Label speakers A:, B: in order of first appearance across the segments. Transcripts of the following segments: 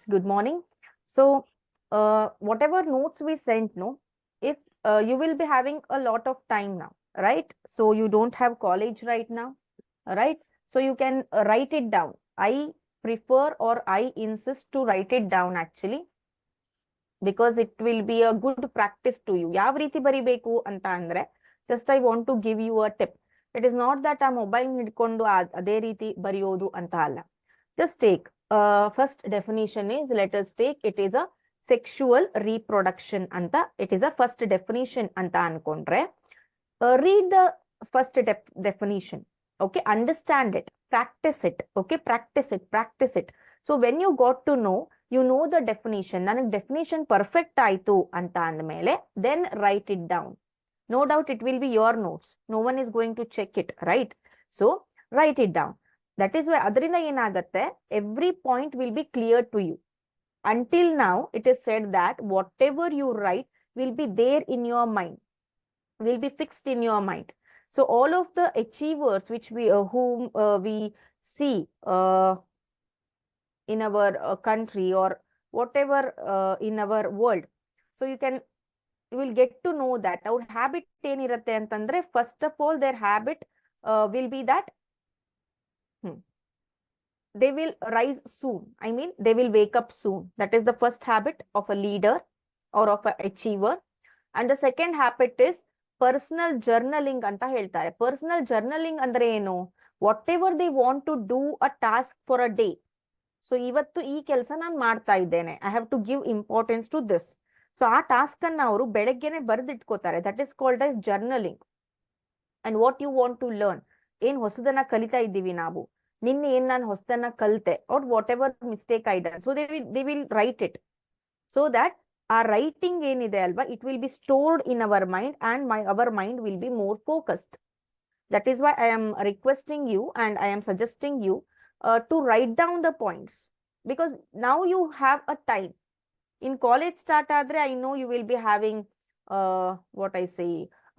A: students, good morning. So, whatever notes we sent, no, if you will be having a lot of time now, right? So, you don't have college right now, right? So, you can write it down. I prefer or I insist to write it down actually because it will be a good practice to you. ಯಾವ ರೀತಿ ಬರಿಬೇಕು ಅಂತ ಅಂದ್ರೆ just I want to give you a tip. It is not that ಆ mobile ಹಿಡ್ಕೊಂಡು ಅದೇ ರೀತಿ ಬರೆಯೋದು ಅಂತ ಅಲ್ಲ. Just take first definition is, let us take, it is a sexual reproduction anta. It is a first definition anta ankondre. Read the first definition. Okay, understand it, practice it. Okay, practice it. So when you got to know, you know the definition. Nanage definition perfect aitu anta andmele, then write it down. No doubt it will be your notes. No one is going to check it, right? So write it down. That is why adrinda enagatte, every point will be clear to you. Until now, it is said that whatever you write will be there in your mind, will be fixed in your mind. So all of the achievers which we whom we see in our country or whatever in our world, so you will get to know that our habit ಏನಿರುತ್ತೆ ಅಂತಂದ್ರೆ, first of all their habit will be that they will rise soon. I mean, they will wake up soon. That is the first habit of a leader or of an achiever. And the second habit is personal journaling anta ಹೇಳ್ತಾರೆ. Personal journaling ಅಂದ್ರೆ ಏನು? Whatever they want to do a task for a day. So ಇವತ್ತು ಈ ಕೆಲಸ ನಾನು ಮಾಡ್ತಾ ಇದ್ದೇನೆ. I have to give importance to this. So ಆ ಟಾಸ್ಕ್ ಅನ್ನ ಅವರು ಬೆಳಗ್ಗೆನೆ ಬರೆದಿಟ್ಕೋತಾರೆ. That is called as journaling. And what you want to learn, ಏನ್ ಹೊಸದನ್ನ ಕಲಿತಾ ಇದ್ದೀವಿ ನಾವು, ನಿನ್ನೆ ಏನ್ ನಾನು ಹೊಸದನ್ನ ಕಲಿತೆ, or whatever mistake I done. So they will write it. So that our writing ಏನಿದೆ ಅಲ್ವಾ, it will be stored in our mind and our mind will be more focused. That is why I am requesting you and I am suggesting you to write down the points, because now you have a time. In college start adre, I know you will be having what I say,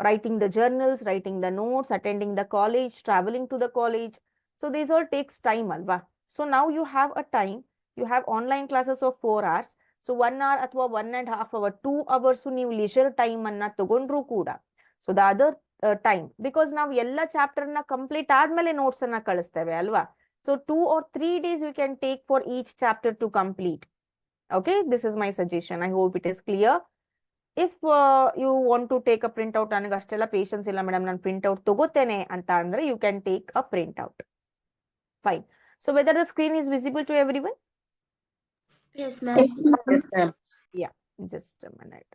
A: writing the journals, writing the notes, attending the college, traveling to the college. So these all takes time alva. So now you have a time, you have online classes of 4 hours. So 1 hour ಅಥವಾ 1.5 hour, 2 hours ನೀವು leisure time ಅನ್ನ ತಗೊಂಡ್ರು ಕೂಡ. So the other time, because ನಾವು ಎಲ್ಲ chapter ನ complete ಆದ್ಮೇಲೆ notes ಅನ್ನ ಕಳಿಸ್ತೇವೆ ಅಲ್ವಾ. So 2 or 3 days you can take for each chapter to complete. Okay, this is my suggestion. I hope it is clear. If you want to take a printout, ನನಗೆ ಅಷ್ಟೆಲ್ಲ patience ಇಲ್ಲ madam, ನಾನು printout ತಗೋತೇನೆ ಅಂತ ಅಂದ್ರೆ, you can take a printout. Fine. So whether the screen is visible to everyone?
B: Yes, ma'am.
C: Yes, ma'am.
A: Yeah, just a minute.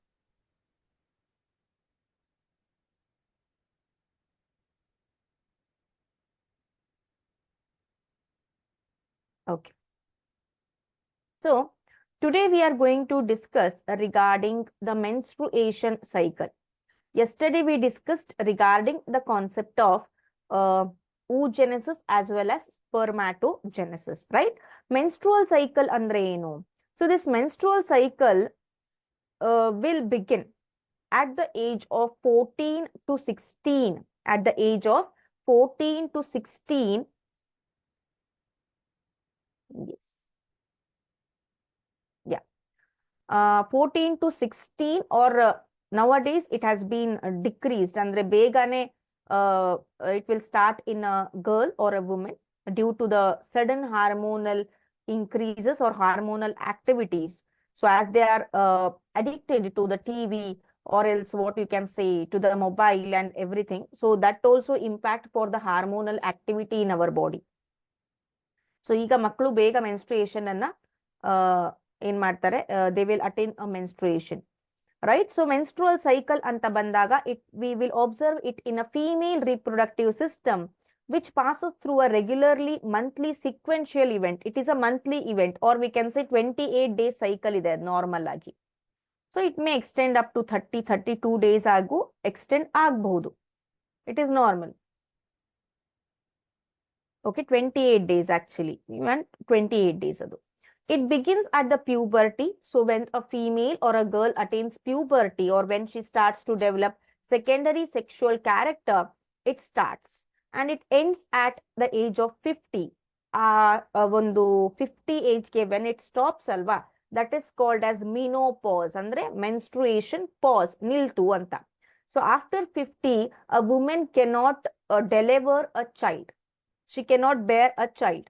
A: Okay. So today we are going to discuss regarding the menstruation cycle. Yesterday we discussed regarding the concept of oogenesis as well as spermatogenesis, right? Menstrual cycle andre enu? So this menstrual cycle will begin at the age of 14 to 16. At the age of 14 to 16. Yes. Yeah. 14 to 16 or nowadays it has been decreased. Andre begane it will start in a girl or a woman due to the sudden hormonal increases or hormonal activities. So as they are addicted to the TV or else what you can say to the mobile and everything, so that also impact for the hormonal activity in our body. So ಈಗ ಮಕ್ಕಳು ಬೇಗ menstruation ಅನ್ನ ಏನ್ ಮಾಡ್ತಾರೆ, they will attain a menstruation, right? So menstrual cycle anta bandaga, we will observe it in a female reproductive system which passes through a regularly monthly sequential event. It is a monthly event, or we can say 28-day cycle ide normal agi. So it may extend up to 30-32 days agu extend ಆಗಬಹುದು. It is normal. Okay, 28 days actually. We want 28 days adu. It begins at the puberty. So when a female or a girl attains puberty, or when she starts to develop secondary sexual character, it starts and it ends at the age of 50. ಒಂದು 50 ಏಜ್ಗೆ when it stops ಅಲ್ವಾ, that is called as menopause, ಅಂದ್ರೆ menstruation pause, ನಿಲ್ತು ಅಂತ. So after 50 a women cannot deliver a child, she cannot bear a child.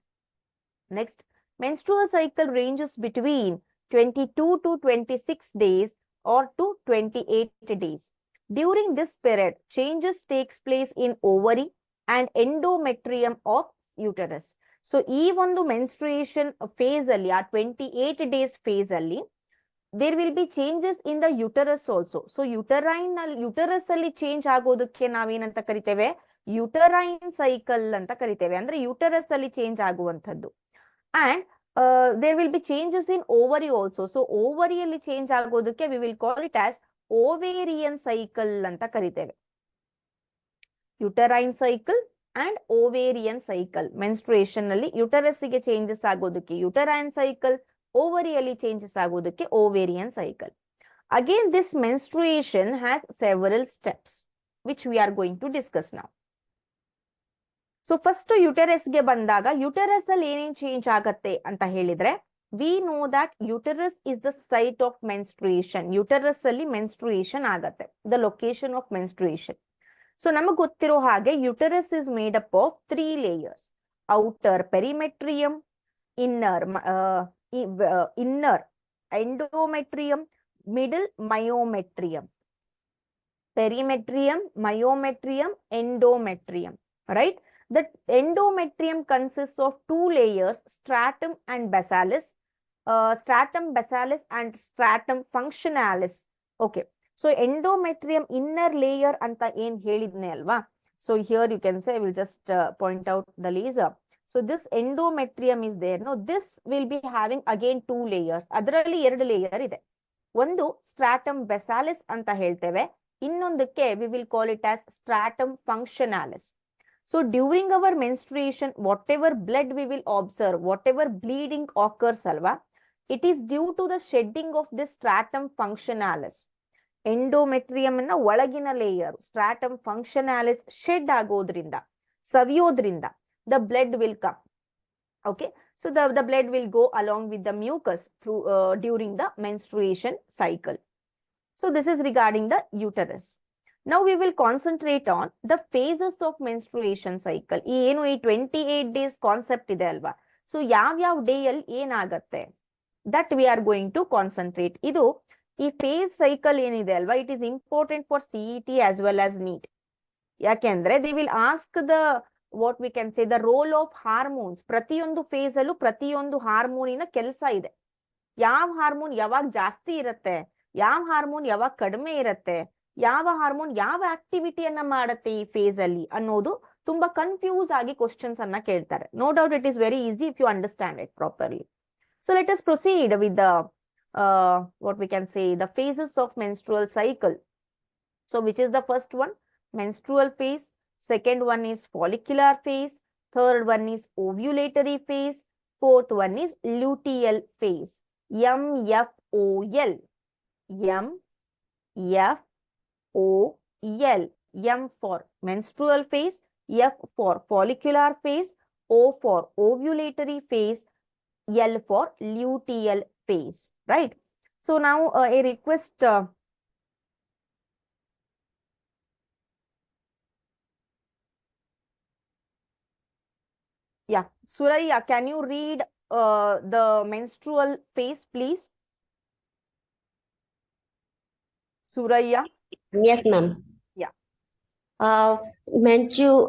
A: Next, menstrual cycle ranges between 22 to 26 days or to 28 days. During this period, changes takes place in ovary and endometrium of uterus. So ಈ ಒಂದು menstruation phase ಅಲ್ಲಿ, ಆ 28 days phase ಅಲ್ಲಿ there will be changes in the uterus also. So uterus ಅಲ್ಲಿ change ಆಗೋದಕ್ಕೆ ನಾವೇನಂತ ಕರಿತೇವೆ, uterine cycle ಅಂತ ಕರಿತೇವೆ, ಅಂದ್ರೆ ಯುಟರಸ್ ಅಲ್ಲಿ ಚೇಂಜ್ ಆಗುವಂಥದ್ದು. And there will be changes in ovary also. So ಓವರಿಯಲ್ಲಿ ಚೇಂಜ್ ಆಗೋದಕ್ಕೆ we will call it as ovarian cycle ಅಂತ ಕರಿತೇವೆ. Uterine cycle and ovarian cycle. Menstruation ಅಲ್ಲಿ ಯುಟರಸ್ ಗೆ ಚೇಂಜಸ್ ಆಗೋದಕ್ಕೆ ಯುಟರೈನ್ ಸೈಕಲ್, ಓವರಿಯಲ್ಲಿ ಚೇಂಜಸ್ ಆಗೋದಕ್ಕೆ ovarian cycle. Again this menstruation has several steps which we are going to discuss now. So first uterus ಗೆ ಬಂದಾಗ, uterus ಅಲ್ಲಿ ಏನೇನ್ ಚೇಂಜ್ ಆಗತ್ತೆ ಅಂತ ಹೇಳಿದ್ರೆ, we know that uterus is the site of menstruation. Uterus ಅಲ್ಲಿ menstruation ಆಗತ್ತೆ, the location of menstruation. So ನಮಗೆ ಗೊತ್ತಿರೋ ಹಾಗೆ uterus is made up of 3 layers: outer perimetrium, inner endometrium, middle myometrium. Perimetrium, myometrium, endometrium, right? The endometrium consists of 2 layers, stratum and basalis, stratum basalis and stratum functionalis. Okay, so endometrium inner layer anta ಏನ್ ಹೇಳಿದ್ನೆ ಅಲ್ವಾ. So here you can say, I will just point out the laser. So this endometrium is there. No, this will be having again 2 layers. ಅದರಲ್ಲಿ 2 layer ಇದೆ. ಒಂದು stratum basalis ಅಂತ ಹೇಳ್ತೇವೆ, ಇನ್ನೊಂದಕ್ಕೆ we will call it as stratum functionalis. So during our menstruation, whatever blood we will observe, whatever bleeding occurs alva, it is due to the shedding of this stratum functionalis. Endometrium na ಒಳಗಿನ layer stratum functionalis shed ಆಗೋದ್ರಿಂದ, ಸವಿಯೋದ್ರಿಂದ the blood will come. Okay, so the blood will go along with the mucus through during the menstruation cycle. So this is regarding the uterus. Now we will concentrate on the phases of menstruation cycle. ಈ 28 days concept ಇದೆ ಅಲ್ವಾ. So ಯಾವ day ಅಲ್ಲಿ ಏನಾಗತ್ತೆ, that we are going to concentrate. ಇದು ಈ phase cycle ಏನಿದೆ ಅಲ್ವಾ, it is important for CET as well as NEET. ಯಾಕೆಂದ್ರೆ they will ask the what we can say the role of hormones. ಪ್ರತಿಯೊಂದು phase ಅಲ್ಲೂ ಪ್ರತಿಯೊಂದು ಹಾರ್ಮೋನಿನ ಕೆಲಸ ಇದೆ. ಯಾವ ಹಾರ್ಮೋನ್ ಯಾವಾಗ ಜಾಸ್ತಿ ಇರುತ್ತೆ, ಯಾವ ಹಾರ್ಮೋನ್ ಯಾವಾಗ ಕಡಿಮೆ ಇರುತ್ತೆ, ಯಾವ ಹಾರ್ಮೋನ್ ಯಾವ ಆಕ್ಟಿವಿಟಿಯನ್ನ ಮಾಡುತ್ತೆ ಈ ಫೇಸ್ ಅಲ್ಲಿ ಅನ್ನೋದು ತುಂಬಾ ಕನ್ಫ್ಯೂಸ್ ಆಗಿ ಕ್ವಶನ್ಸ್ ಅನ್ನ ಕೇಳ್ತಾರೆ. No doubt it is very easy if you understand it properly. So let us proceed with the what we can say the phases of menstrual cycle. So which is the first one? Menstrual phase. Second one is follicular phase. Third one is ovulatory phase. Fourth one is luteal phase. MFOL. MFOL. M for menstrual phase, F for follicular phase, O for ovulatory phase, L for luteal phase, right? So now a request, yeah, Suraya, can you read the menstrual phase, please? Suraya?
C: Yes, ma'am.
A: Yeah.
C: Menstrual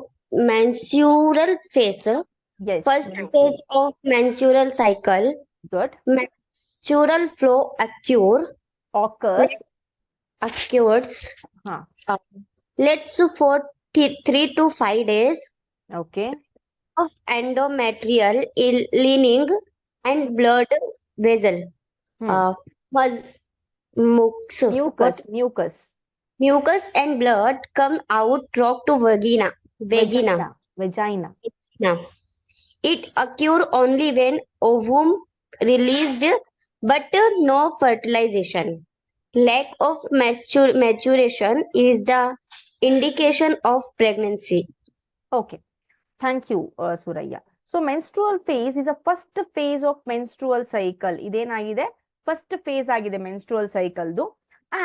C: phase.
A: Yes.
C: First stage of menstrual cycle.
A: Good.
C: Menstrual flow occurs.
A: Huh.
C: Let's for 3 to 5 days
A: Okay.
C: of endometrial lining and blood vessel. Was mucus and blood come out through to vagina. It occurs only when ovum released, but no fertilization. Lack of maturation is the indication of pregnancy.
A: Okay, thank you, Suraya. So menstrual phase is a first phase of menstrual cycle. ಇದೇನಾಗಿದೆ, first phase ಆಗಿದೆ menstrual ಸೈಕಲ್ದು.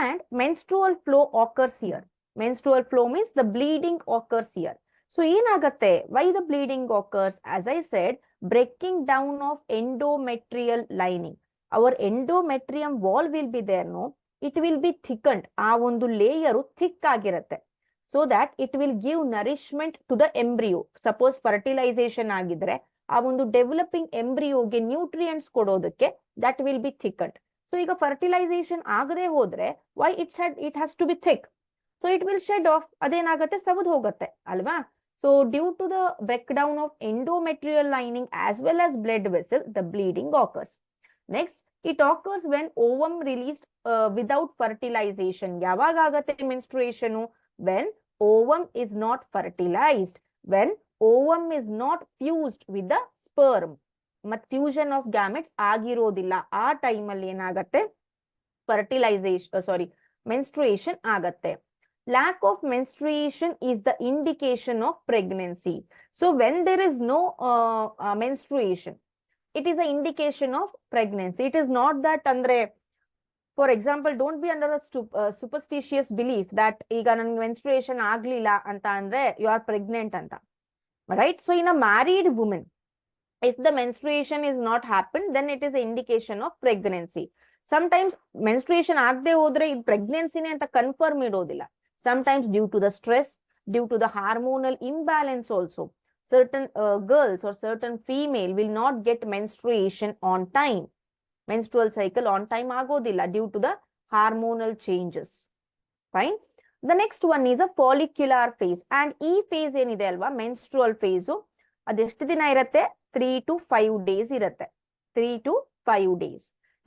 A: And menstrual flow occurs here. Menstrual flow means the bleeding occurs here. So ಏನಾಗತ್ತೆ, why the bleeding occurs? As I said, breaking down of endometrial lining. Our endometrium wall will be there, no, it will be thickened. ಆ ಒಂದು layer thick ಆಗಿರುತ್ತೆ. So that it will give nourishment to the embryo. Suppose fertilization ಆಗಿದ್ರೆ ಆ ಒಂದು developing ಎಂಬ್ರಿಯೋಗೆ nutrients ಕೊಡೋದಕ್ಕೆ that will be thickened. So ಈಗ fertilization ಆಗದೆ ಹೋದ್ರೆ why it has to be thick. So it will shed off. ಅದೇನಾಗುತ್ತೆ, ಸವದ್ ಹೋಗುತ್ತೆ ಅಲ್ವಾ. So due to the break down of endometrial lining as well as blood vessel, the bleeding occurs. Next, it occurs when ovum released without fertilization. ಯಾವಾಗ ಆಗತ್ತೆ menstruation? when ovum is not fertilized, when ovum is not fused with the sperm. ಮತ್ fusion of gametes ಆಗಿರೋದಿಲ್ಲ. ಆ ಟೈಮಲ್ಲಿ ಏನಾಗತ್ತೆ, menstruation ಆಗತ್ತೆ. lack of menstruation is the indication of pregnancy. So when there is no menstruation, it is an indication of pregnancy. It is not that andre, for example, don't be under a superstitious belief that ಈಗ ನನ್ಗೆ menstruation ಆಗ್ಲಿಲ್ಲ ಅಂತ ಅಂದ್ರೆ you are pregnant ಅಂತ, right? So in a married woman, if the menstruation is not happened, then it is an indication of pregnancy. Sometimes menstruation ಆಗದೆ ಹೋದ್ರೆ ಇದು ಪ್ರೆಗ್ನೆನ್ಸಿನೇ ಅಂತ confirm ಇಡೋದಿಲ್ಲ. Sometimes due to the stress, due to the hormonal imbalance also, certain girls or certain female will not get menstruation on time. Menstrual cycle on time agodilla due to the hormonal changes. Fine. The next one is a follicular phase. And e phase enide alva, menstrual phase, adeshtu dina irutte? 3 to 5 days irutte. 3 to 5 days.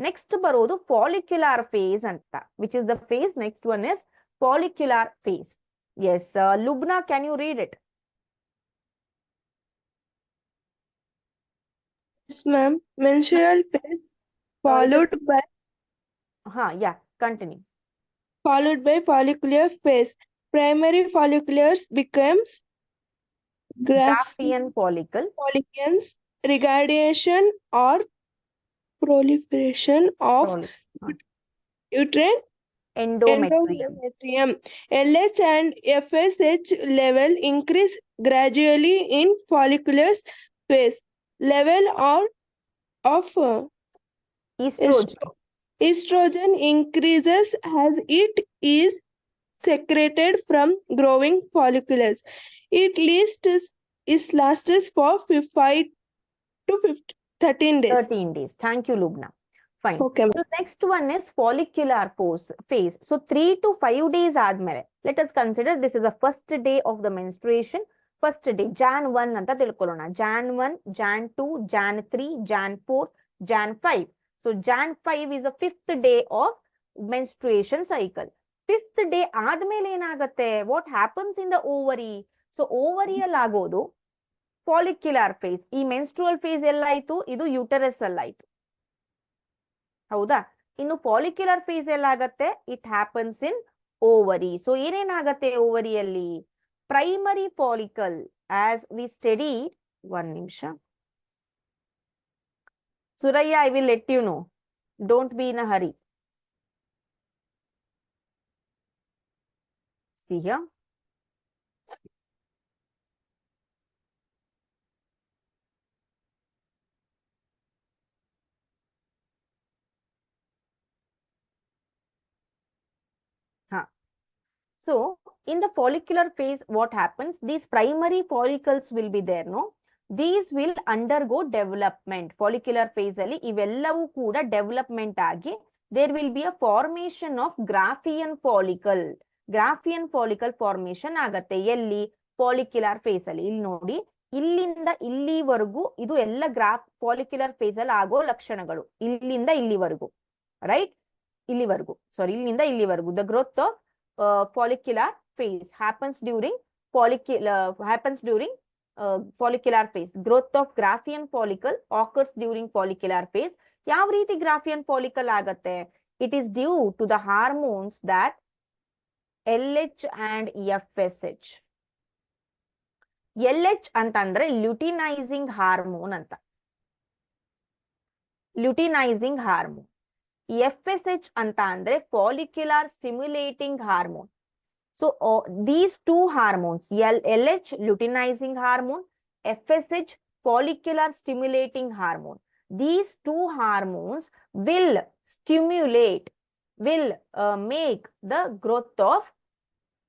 A: Next barodu follicular phase anta, which is the phase. Next one is follicular phase. Yes, Lubna, can you read it?
D: Yes, ma'am. Menstrual phase followed by
A: Yeah, continue.
D: follicular phase. Primary follicles becomes
A: Graphian follicle.
D: follicles, regardation or proliferation of uterine
A: Endometrium.
D: LH and FSH level increase gradually in follicular phase. Level of
A: Estrogen.
D: estrogen increases as it is secreted from growing follicles. It lasts for 5 to 13 days.
A: 13 days. Thank you, Lubna. Fine.
D: Okay,
A: So next one is follicular phase. So 3 to 5 days admere. Let us consider this is the first day of the menstruation. First day, Jan 1 anta tilkolona. Jan 1, Jan 2, Jan 3, Jan 4, Jan 5. So Jan 5 is the 5th day of menstruation cycle. 5th day ಆದ್ಮೇಲೆ ಏನಾಗುತ್ತೆ? What happens in the ovary? So ovariಯಲ್ಲಿ ಆಗೋದು follicular phase. ಈ menstrual phase ಎಲ್ಲಾಯ್ತು? ಇದು uterus ಅಲ್ಲಾಯ್ತು, ಹೌದಾ? ಇನ್ನು ಫಾಲಿಕ್ಯುಲರ್ ಫೇಸ್ ಎಲ್ಲಾಗತ್ತೆ? It happens in ovary. So ಏನೇನಾಗತ್ತೆ ಓವರಿಯಲ್ಲಿ? Primary follicle as we study. ಒಂದ್ ನಿಮಿಷ Suraiya, I will let you know. Don't be in a hurry. See here. So in the follicular phase, what happens? These primary follicles will be there, no? These will undergo development. Follicular phase ಅಲ್ಲಿ ಇವೆಲ್ಲವೂ ಕೂಡ development ಆಗಿ there will be a formation of Graafian follicle. Graafian follicle formation ಆಗತ್ತೆ. ಎಲ್ಲಿ? Follicular phase ಅಲ್ಲಿ. ಇಲ್ಲಿ ನೋಡಿ, ಇಲ್ಲಿಂದ ಇಲ್ಲಿವರೆಗೂ ಇದು ಎಲ್ಲ ಫಾಲಿಕ್ಯುಲರ್ ಫೇಸ್ ಅಲ್ಲಿ ಆಗೋ ಲಕ್ಷಣಗಳು. ಇಲ್ಲಿಂದ ಇಲ್ಲಿವರೆಗೂ, ರೈಟ್? ಇಲ್ಲಿವರೆಗೂ, ಸಾರಿ, ಇಲ್ಲಿಂದ ಇಲ್ಲಿವರೆಗೂ. The growth of follicular phase happens during follicular phase. Growth of Graafian follicle occurs during follicular phase. ಯಾವ ರೀತಿ Graafian follicle ಆಗತ್ತೆ? It is due to the hormones that LH and FSH. LH ಅಂತಂದ್ರೆ luteinising hormone ಅಂತ. Luteinising hormone. FSH ಅಂತ ಅಂದ್ರೆ follicular stimulating hormone. So these two hormones, LH luteinizing hormone, FSH follicular stimulating hormone, these two hormones will stimulate, will make the growth of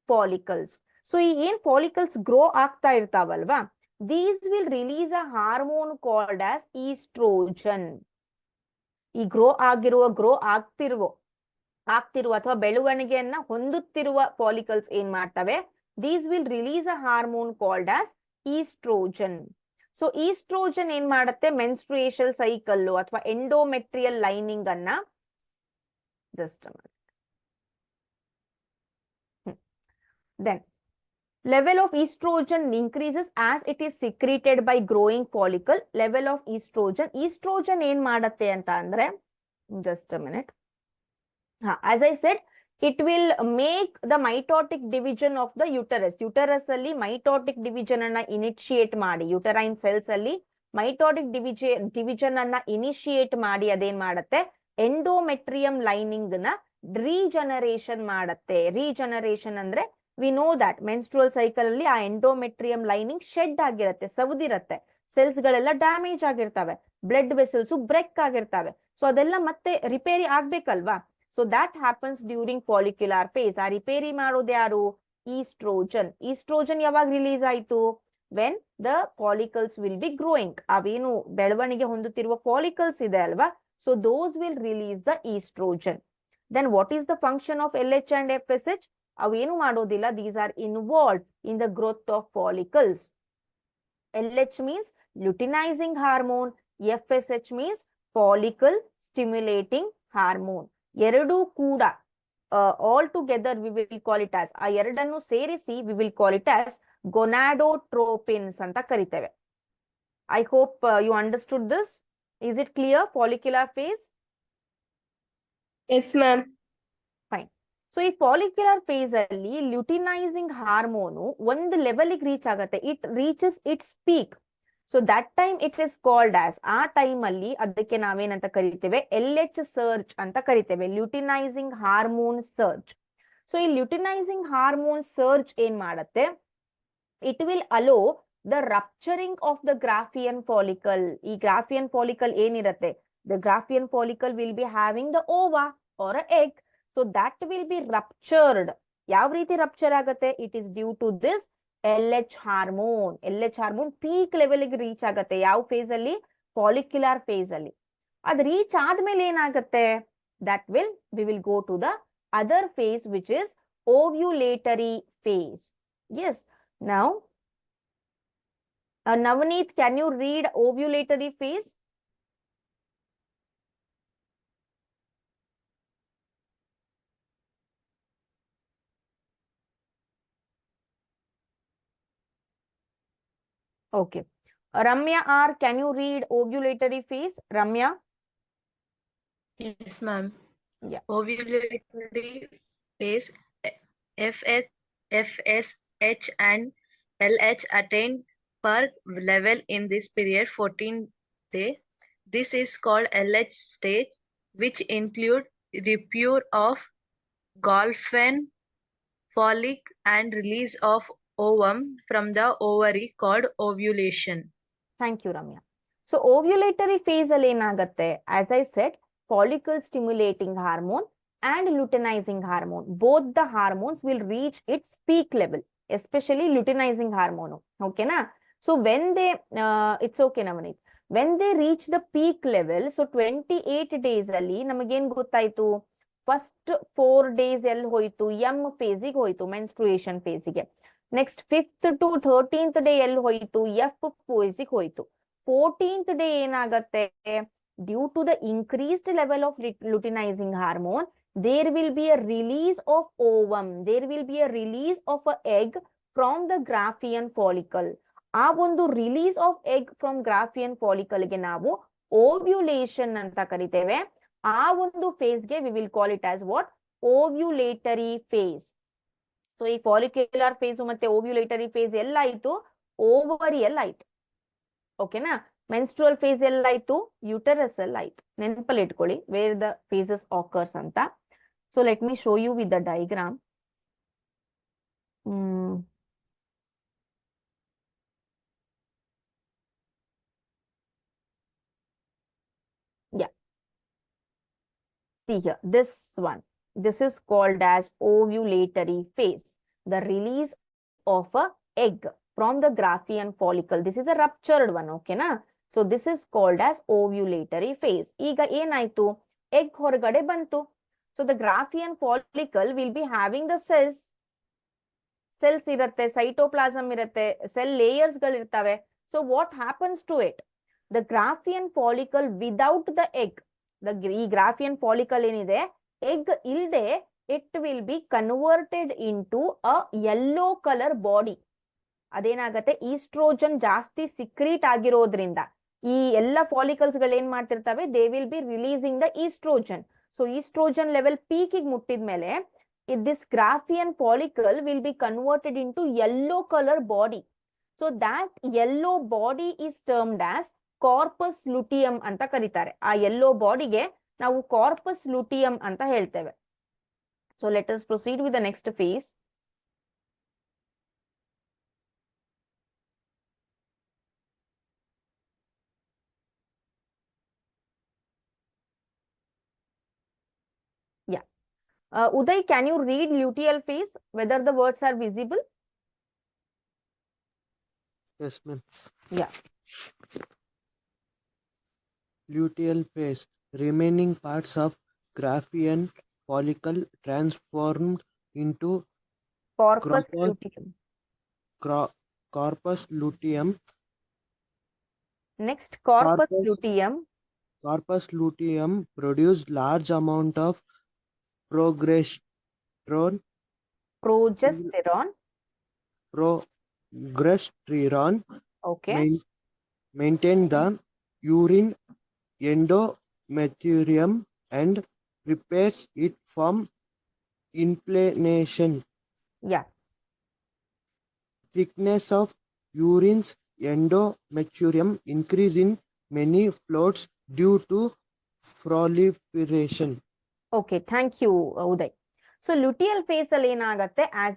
A: follicles. So in follicles grow ಆಗ್ತಾ ಇರ್ತಾವಲ್ವಾ, these will release a hormone called as estrogen. ಈ grow ಆಗ್ತಿರುವ ಅಥವಾ ಬೆಳವಣಿಗೆಯನ್ನ ಹೊಂದುತ್ತಿರುವ follicles ಏನ್ ಮಾಡ್ತವೆ, these will release a hormone called as estrogen. So estrogen ಏನ್ ಮಾಡುತ್ತೆ, ಮೆನ್ಸ್ಟ್ರುಯೇಷನ್ ಸೈಕಲ್ ಅಥವಾ ಎಂಡೋಮೆಟ್ರಿಯಲ್ ಲೈನಿಂಗ್ ಅನ್ನ just then level of estrogen increases as it is secreted by growing follicle. Level of estrogen ಏನ್ ಮಾಡತ್ತೆ ಅಂತ ಅಂದ್ರೆ, just a minute. As I said, it will make the mitotic division of the uterus. Uterus ಅಲ್ಲಿ mitotic division ಅನ್ನ initiate ಮಾಡಿ, uterine cells ಅಲ್ಲಿ mitotic division ಅನ್ನ initiate ಮಾಡಿ ಅದೇನ್ ಮಾಡತ್ತೆ, ಎಂಡೋಮೆಟ್ರಿಯಂ ಲೈನಿಂಗ್ ನ ರೀಜನರೇಷನ್ ಮಾಡತ್ತೆ. ರೀಜನರೇಷನ್ ಅಂದ್ರೆ we know that menstrual cycle ಅಲ್ಲಿ ಆ ಎಂಡೋಮೆಟ್ರಿಯಂ ಲೈನಿಂಗ್ ಶೆಡ್ ಆಗಿರತ್ತೆ, ಸವದಿರತ್ತೆ, ಸೆಲ್ಸ್ ಗಳೆಲ್ಲ ಡ್ಯಾಮೇಜ್ ಆಗಿರ್ತವೆ, ಬ್ಲಡ್ ವೆಸಲ್ಸ್ ಬ್ರೇಕ್ ಆಗಿರ್ತವೆ. ಸೊ ಅದೆಲ್ಲ ಮತ್ತೆ ರಿಪೇರಿ ಆಗ್ಬೇಕಲ್ವಾ. So that happens during follicular phase. ಆ ರಿಪೇರಿ ಮಾಡೋದು ಯಾರು, ಈಸ್ಟ್ರೋಜನ್. ಈಸ್ಟ್ರೋಜನ್ ಯಾವಾಗ ರಿಲೀಸ್ ಆಯ್ತು, when the follicles will be growing. ಅವೇನು ಬೆಳವಣಿಗೆ ಹೊಂದುತ್ತಿರುವ ಫಾಲಿಕಲ್ಸ್ ಇದೆ ಅಲ್ವಾ, so those will release the estrogen. Then what is the function of LH and FSH? ಅವೇನು ಮಾಡೋದಿಲ್ಲ, these are involved in the growth of follicles. LH means luteinizing hormone, FSH means follicle stimulating hormone. ಎರಡೂ ಕೂಡ all together we will call it as, ಆ ಎರಡನ್ನು ಸೇರಿಸಿ we will call it as gonadotropins ಅಂತ ಕರಿತೇವೆ. I hope you understood this. Is it clear? Follicular phase?
D: Yes, ma'am.
A: Fine. So ಈ follicular phase ಅಲ್ಲಿ luteinizing hormone ಒಂದು ಲೆವೆಲ್ಗೆ reach ಆಗತ್ತೆ, it reaches its peak. So that time it is called as, ಆ time ಅಲ್ಲಿ ಅದಕ್ಕೆ ನಾವೇನಂತ ಕರಿತೇವೆ, LH ಸರ್ಜ್ ಅಂತ ಕರಿತೇವೆ, ಲ್ಯೂಟಿನೈಸಿಂಗ್ ಹಾರ್ಮೋನ್ ಸರ್ಜ್. ಸೊ ಈ ಲ್ಯೂಟಿನೈಸಿಂಗ್ ಹಾರ್ಮೋನ್ ಸರ್ಜ್ ಏನ್ ಮಾಡತ್ತೆ, it will allow the rupturing of the Graafian follicle. ಈ ಗ್ರಾಫಿಯನ್ ಫಾಲಿಕಲ್ ಏನಿರತ್ತೆ, the Graafian follicle will be having the ova or a egg. So that will be ruptured. ಯಾವ ರೀತಿ rupture ಆಗತ್ತೆ, it is due to this LH hormone. LH hormone peak ಲೆವೆಲ್ಗೆ reach ಆಗತ್ತೆ. ಯಾವ phase ಅಲ್ಲಿ, follicular phase ಅಲ್ಲಿ. ಅದು reach ಆದ್ಮೇಲೆ ಏನಾಗತ್ತೆ, that will we will go to the other phase which is ovulatory phase. Yes, now Navneet, can you read ovulatory phase? Okay. Ramya R, can you read ovulatory phase? Ramya?
B: Yes, ma'am.
A: Yeah.
B: Ovulatory phase, FSH and LH attain per level in this period 14 day. This is called LH stage, which include repair of Golfan follic and release of ovum from the ovary called ovulation.
A: Thank you, Ramya. So ovulatory phase ಅಲ್ಲಿ ಏನಾಗತ್ತೆ, as I said, follicle stimulating hormone and luteinizing hormone, both the hormones will reach its peak level, especially luteinizing hormone. Okay na? So when they, it's okay Navneet, when they reach the peak level, so 28 days ಅಲ್ಲಿ ನಮಗೇನ್ ಗೊತ್ತಾಯ್ತು, first 4 days ಎಲ್ಲಿ ಹೋಯ್ತು, M ಫೇಸಿಗೆ ಹೋಯ್ತು, menstruation ಫೇಸಿಗೆ. Next 5th to 13th day ಎಲ್ಲಿ ಹೋಯ್ತು, ಎಫ್ ಫೇಸಿಗೆ ಹೋಯ್ತು. 14th ಡೇ ಏನಾಗತ್ತೆ, due to the increased level of luteinizing hormone, there will be a release of ovum, there will be a release of a egg from the Graafian follicle. ಆ ಒಂದು release of egg from Graafian follicle ಗೆ ನಾವು ovulation ಅಂತ ಕರಿತೇವೆ. ಆ ಒಂದು ಫೇಸ್ಗೆ we will call it as what, ovulatory phase. So ಈ ಫಾಲಿಕ್ಯುಲರ್ ಫೇಸ್ ಮತ್ತೆ ಓವ್ಯುಲೇಟರಿ ಫೇಸ್ ಎಲ್ಲ ಆಯ್ತು. ಓವರಿ ಅಲ್ಲಿ ಆಯ್ತು. ಓಕೆನಾ? Menstrual phase ಎಲ್ಲಾಯ್ತು? ಯುಟರಸ್ ಅಲ್ಲಿ ಆಯ್ತು. ನೆನಪಲ್ಲಿ ಇಟ್ಕೊಳ್ಳಿ ವೇರ್ ದ ಫೇಸಸ್ ಆಕರ್ಸ್ ಅಂತ. So let me show you with the diagram. Yeah, see here, this one. This is called as ovulatory phase, the release of a egg from the Graafian follicle. This is a ruptured one, okay na? So this is called as ovulatory phase. ಈಗ ಏನಾಯ್ತು? Egg ಹೊರಗಡೆ ಬಂತು. So the Graafian follicle will be having the cells. Cells ಇರುತ್ತೆ, cytoplasm ಇರುತ್ತೆ, cell layers ಗಳಿರ್ತವೆ. So what happens to it? The Graafian follicle without the egg, ಈ Graafian follicle ಏನಿದೆ, egg ಇಲ್ದೆ, it will be converted into a yellow color body. ಅದೇನಾಗತ್ತೆ, estrogen ಜಾಸ್ತಿ secrete ಆಗಿರೋದ್ರಿಂದ ಈ ಎಲ್ಲ ಫಾಲಿಕಲ್ಸ್ ಗಳು ಏನ್ ಮಾಡ್ತಿರ್ತವೆ, they will be releasing the estrogen. So estrogen level ಪೀಕಿಗೆ ಮುಟ್ಟಿದ್ಮೇಲೆ this Graafian follicle will be converted into yellow color body. So that yellow body is termed as corpus luteum ಅಂತ ಕರೀತಾರೆ. ಆ yellow ಬಾಡಿಗೆ ನಾವು corpus luteum ಅಂತ ಹೇಳ್ತೇವೆ. So let us proceed with the next phase. Yeah. Uday, can you read luteal phase, whether the words are visible?
E: Yes, ma'am.
A: Yeah.
E: Luteal phase. Remaining parts of Graafian follicle transformed into
A: Corpus
E: corpus,
A: luteum.
E: corpus luteum.
A: Next, corpus luteum.
E: Corpus luteum produce large amount of progesterone. Progesterone.
A: Okay.
E: Maintain the urine endometrium and prepares it from inflammation.
A: Yeah.
E: Thickness of urine's endometrium increase in many floats due to proliferation.
A: Okay, thank you, Uday. So luteal phase ಅಲ್ಲಿ ಏನಾಗತ್ತೆ, as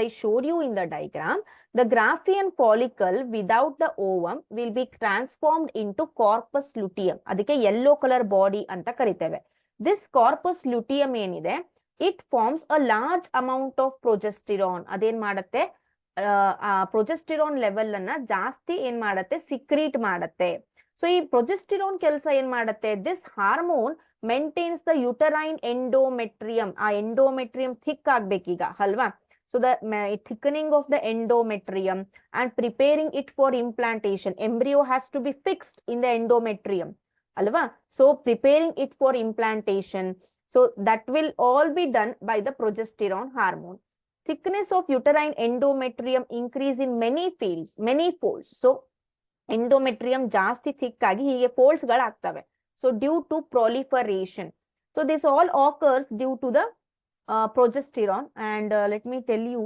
A: I showed you in the diagram, the Graafian follicle without the ovum will be transformed into corpus luteum. ಅದಕ್ಕೆ yellow color body ಅಂತ ಕರಿತೇವೆ. This corpus luteum ಏನಿದೆ, it forms a large amount of progesterone. ಅದೇನ್ ಮಾಡತ್ತೆ, ಪ್ರೊಜೆಸ್ಟಿರೋನ್ level ಅನ್ನ ಜಾಸ್ತಿ ಏನ್ ಮಾಡತ್ತೆ, ಸಿಕ್ರೀಟ್ ಮಾಡತ್ತೆ. ಸೊ ಈ ಪ್ರೊಜೆಸ್ಟಿರೋನ್ ಕೆಲಸ ಏನ್ ಮಾಡತ್ತೆ, this hormone maintains the uterine endometrium. ಆ ಎಂಡೋಮೆಟ್ರಿಯಂ ಥಿಕ್ ಆಗ್ಬೇಕೀಗ ಅಲ್ವಾ? So the thickening of the endometrium and preparing it for implantation. Embryo has to be fixed in the endometrium ಅಲ್ವಾ? So preparing it for implantation. So that will all be done by the progesterone hormone. Thickness of uterine endometrium increase in many folds. So endometrium ಜಾಸ್ತಿ thick ಆಗಿ ಹೀಗೆ folds ಗಳಾಗ್ತವೆ. So due to proliferation. So this all occurs due to the progesterone. And let me tell you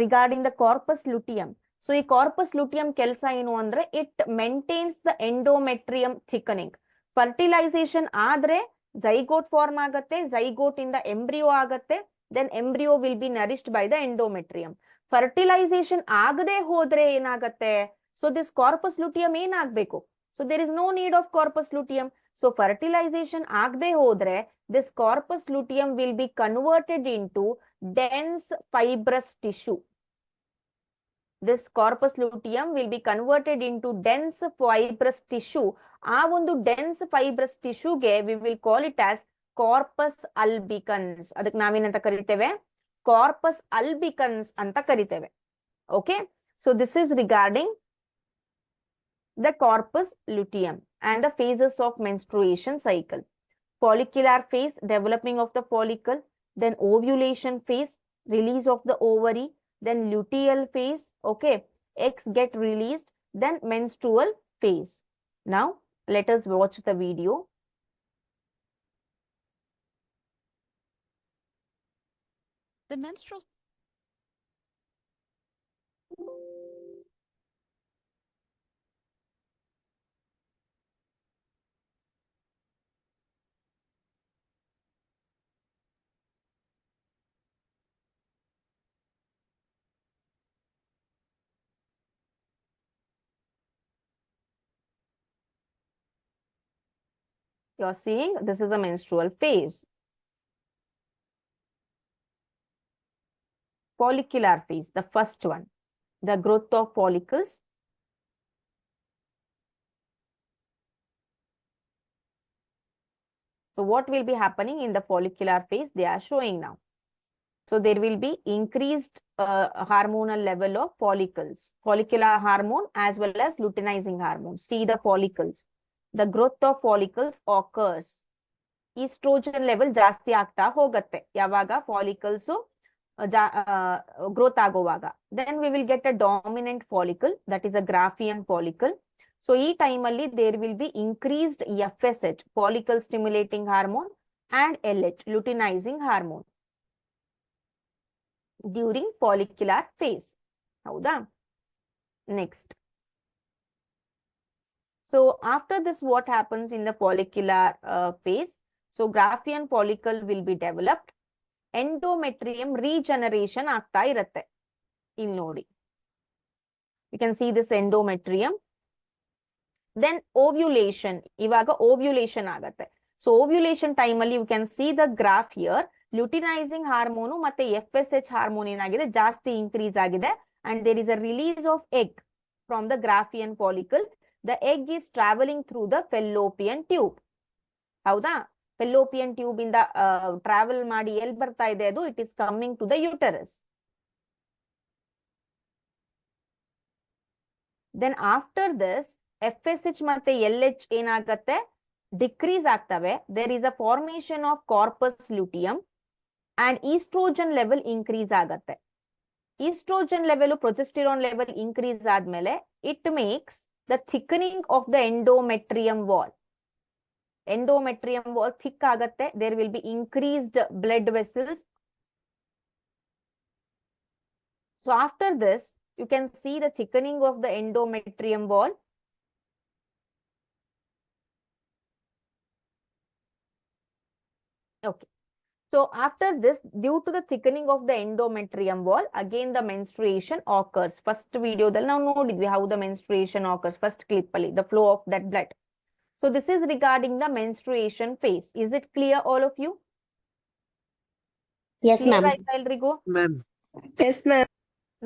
A: regarding the corpus luteum. So ಈ corpus luteum ಕೆಲಸ ಏನು ಅಂದ್ರೆ, it maintains the endometrium thickening. Fertilization ಆದ್ರೆ zygote form ಆಗತ್ತೆ, zygote ಇಂದ embryo ಆಗತ್ತೆ, then embryo will be nourished by the endometrium. Fertilization ಆಗದೆ ಹೋದ್ರೆ ಏನಾಗತ್ತೆ, so this corpus luteum ಏನಾಗಬೇಕು, so there is no need of corpus luteum. So fertilization ಆಗದೆ ಹೋದ್ರೆ this corpus luteum will be converted into dense fibrous tissue. This corpus luteum will be converted into dense fibrous tissue. ಆ ಒಂದು dense fibrous tissue ಗೆ we will call it as corpus albicans. ಅದಕ್ಕೆ ನಾವೇನಂತ ಕರಿತೇವೆ, corpus albicans ಅಂತ ಕರಿತೇವೆ. Okay, so this is regarding the corpus luteum and the phases of menstruation cycle. Follicular phase, developing of the follicle, then ovulation phase, release of the ovary, then luteal phase, okay, eggs get released, then menstrual phase. Now let us watch the video.
F: The menstrual
A: You're seeing this is a menstrual phase. Follicular phase, the first one, the growth of follicles. So what will be happening in the follicular phase? They are showing now. So there will be increased hormonal level of follicles, follicular hormone as well as luteinizing hormone. See the follicles. The growth of follicles occurs. Estrogen level ಜಾಸ್ತಿ ಆಗ್ತಾ ಹೋಗುತ್ತೆ ಯಾವಾಗ follicles growth ಆಗುವಾಗ. Then we will get a dominant follicle, that is a Graafian follicle. So ಈ time ಅಲ್ಲಿ there will be increased FSH, follicle stimulating hormone, and LH, luteinizing hormone during follicular phase. ಹೌದಾ? Next, so after this what happens in the follicular phase? So Graafian follicle will be developed. Endometrium regeneration ಆಗ್ತಾ ಇರುತ್ತೆ. ಇಲ್ಲಿ ನೋಡಿ, you can see this endometrium. Then ovulation, ಇವಾಗ ovulation ಆಗತ್ತೆ. So ovulation time ಅಲ್ಲಿ you can see the graph here. Luteinizing hormone ಮತ್ತೆ FSH hormone ಏನಾಗಿದೆ, ಜಾಸ್ತಿ ಇನ್ಕ್ರೀಸ್ ಆಗಿದೆ. And there is a release of egg from the Graafian follicle. The egg is traveling through the fallopian tube. ಹೌದಾ? fallopian tube ಇಂದ travel ಮಾಡಿ ಎಲ್ಲಿ ಬರ್ತಾ ಇದೆ ಅದು? It is coming to the uterus. Then after this FSH ಮತ್ತೆ LH ಏನಾಗತ್ತೆ? Decrease ಆಗ್ತವೆ. There is a formation of corpus luteum and estrogen level increase ಆಗತ್ತೆ. Estrogen level, progesterone level increase ಆದ್ಮೇಲೆ it makes the thickening of the endometrium wall. Endometrium wall thick ಆಗತ್ತೆ. There will be increased blood vessels. So after this, you can see the thickening of the endometrium wall. Okay. So after this, due to the thickening of the endometrium wall, again the menstruation occurs. First video dalli ನಾವು ನೋಡಿದ್ವಿ how the menstruation occurs. First clip ಅಲ್ಲಿ, the flow of that blood. So this is regarding the menstruation phase. Is it clear all of you?
C: Yes,
A: Clear
C: ma'am.
A: ಆಯ್ತಾ ಎಲ್ರಿಗೂ?
E: Ma'am.
D: Yes, ma'am.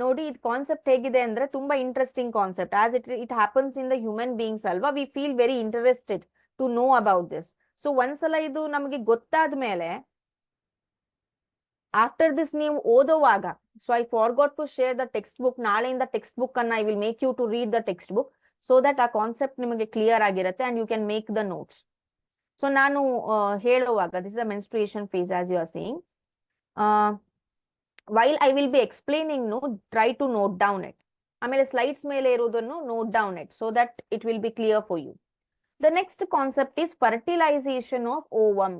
A: ನೋಡಿ, ಇದು concept ಹೇಗಿದೆ ಅಂದ್ರೆ ತುಂಬಾ interesting concept. As it happens in the human beings ಅಲ್ವಾ, we feel very interested to know about this. So ಒಂದ್ಸಲ ಇದು ನಮಗೆ ಗೊತ್ತಾದ ಮೇಲೆ ಆಫ್ಟರ್ ದಿಸ್ ನೀವು ಓದುವಾಗ, so I forgot to share the textbook. ನಾಳೆಯಿಂದ ಟೆಕ್ಸ್ಟ್ ಬುಕ್ ಅನ್ನ I will make you to read the textbook, so that ಆ ಕಾನ್ಸೆಪ್ಟ್ ನಿಮಗೆ ಕ್ಲಿಯರ್ ಆಗಿರುತ್ತೆ and you can make the notes. So ನಾನು ಹೇಳುವಾಗ, this is a menstruation phase as you are saying. while I will be explaining, no, try to note down it. ಆಮೇಲೆ slides ಮೇಲೆ ಇರೋದನ್ನು note down it so that it will be clear for you. The next concept is fertilization of ovum.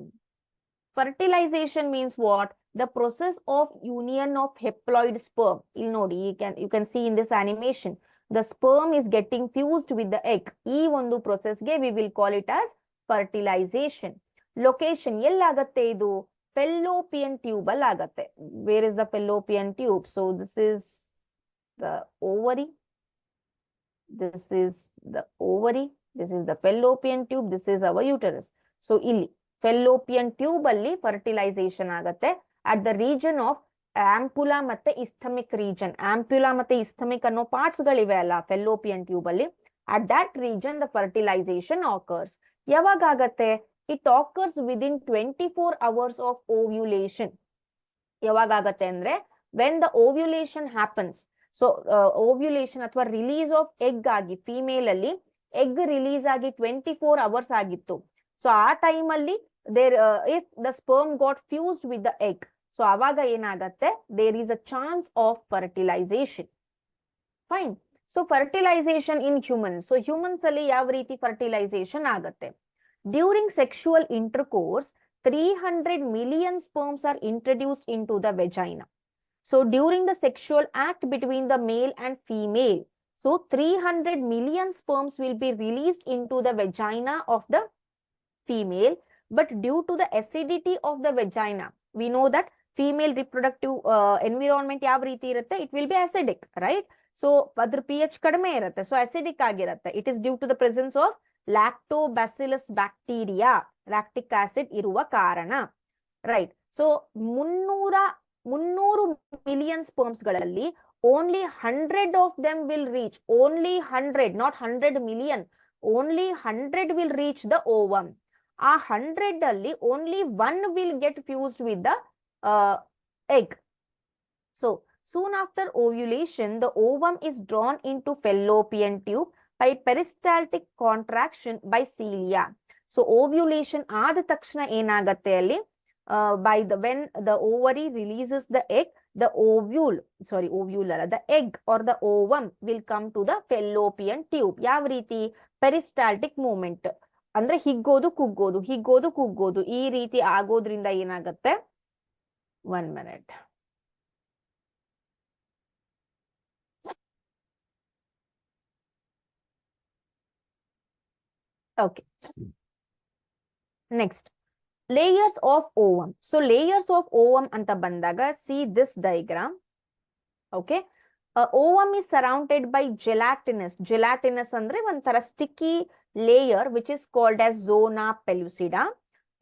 A: Fertilization means what? The process of union of haploid sperm. ಇಲ್ಲಿ ನೋಡಿ, you can see in this animation, the sperm is getting fused with the egg. ಈ ಒಂದು process ಗೆ we will call it as fertilization. Location ಎಲ್ಲಾಗತ್ತೆ ಇದು? Fallopian tube ಅಲ್ಲಿ ಆಗತ್ತೆ. Where is the fallopian tube? So this is the ovary. This is the ovary. This is the fallopian tube. This is our uterus. So ಇಲ್ಲಿ fallopian tube ಅಲ್ಲಿ fertilization ಆಗತ್ತೆ at the region of ampulla ಮತ್ತೆ isthmic region. Ampulla ಮತ್ತೆ isthmic ಅನ್ನೋ parts ಗಳಿವೆ ಅಲ್ಲ fallopian tube ಅಲ್ಲಿ. At that region the fertilization occurs. ಯಾವಾಗ ಆಗತ್ತೆ? It occurs within 24 hours of ovulation. ಯಾವಾಗ ಆಗತ್ತೆ ಅಂದ್ರೆ when the ovulation happens. So ovulation ಅಥವಾ ರಿಲೀಸ್ ಆಫ್ ಎಗ್ ಆಗಿ ಫಿಮೇಲ್ ಅಲ್ಲಿ ಎಗ್ ರಿಲೀಸ್ ಆಗಿ 24 hours ಆಗಿತ್ತು. ಸೊ ಆ ಟೈಮ್ ಅಲ್ಲಿ if the sperm got fused with the egg, so ಅವಾಗ ಏನಾಗತ್ತೆ? there is a chance of fertilization. Fine. So fertilization in humans. So humans ಅಲ್ಲಿ ಯಾವ ರೀತಿ fertilization ಆಗತ್ತೆ? During sexual intercourse, 300 million sperms are introduced into the vagina. So during the sexual act between the male and female, so 300 million sperms will be released into the vagina of the female. But due to the acidity of the vagina, we know that female reproductive environment ಯಾವ ರೀತಿ ಇರುತ್ತೆ? It will be acidic, right? So ಅದ್ರ pH ಕಡಿಮೆ ಇರುತ್ತೆ, so acidic ಆಗಿರುತ್ತೆ. It is due to the presence of lactobacillus bacteria, lactic acid ಇರುವ ಕಾರಣ. Right. So 300 million sperms ಗಳಲ್ಲಿ only 100 of them will reach, only 100, not 100 million, only 100 will reach the ovum. ಆ 100 ಅಲ್ಲಿ only 1 will get fused with the egg. So soon after ovulation, the ovum is drawn into fallopian tube by peristaltic contraction by cilia. So ovulation ಆದ ತಕ್ಷಣ ಏನಾಗತ್ತೆ ಅಲ್ಲಿ, by the when the ovary releases the egg, the ovule ಅಲ್ಲ, the egg or the ovum will come to the fallopian tube. ಯಾವ ರೀತಿ? peristaltic movement, ಅಂದ್ರೆ ಹಿಗ್ಗೋದು ಕುಗ್ಗೋದು, ಹಿಗ್ಗೋದು ಕುಗ್ಗೋದು, ಈ ರೀತಿ ಆಗೋದ್ರಿಂದ ಏನಾಗತ್ತೆ, 1 minute. Okay. Next, layers of ovum. So layers of ovum anta bandaga, see this diagram. Okay. Ovum is surrounded by gelatinous. Gelatinous andre ಒಂಥರ sticky layer which is called as zona pellucida,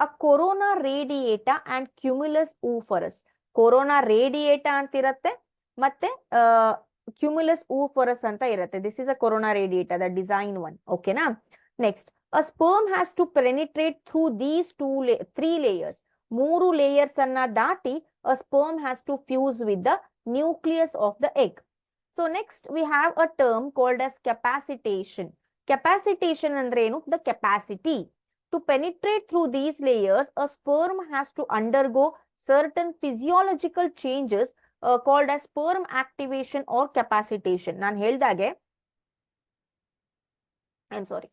A: a corona radiata and cumulus oophorus. Corona radiata ಅಂತಿರತ್ತೆ ಮತ್ತೆ cumulus oophorus ಅಂತ ಇರತ್ತೆ. This is a corona radiata, the design one. Okay na? Next, a sperm has to penetrate through these 3 layers. 3 layers anna dati a sperm has to fuse with the nucleus of the egg. So next we have a term called as capacitation. Capacitation andre enu? The capacity. To penetrate through these layers, a sperm has to undergo certain physiological changes called as sperm activation or capacitation. Nan heldage, I'm sorry.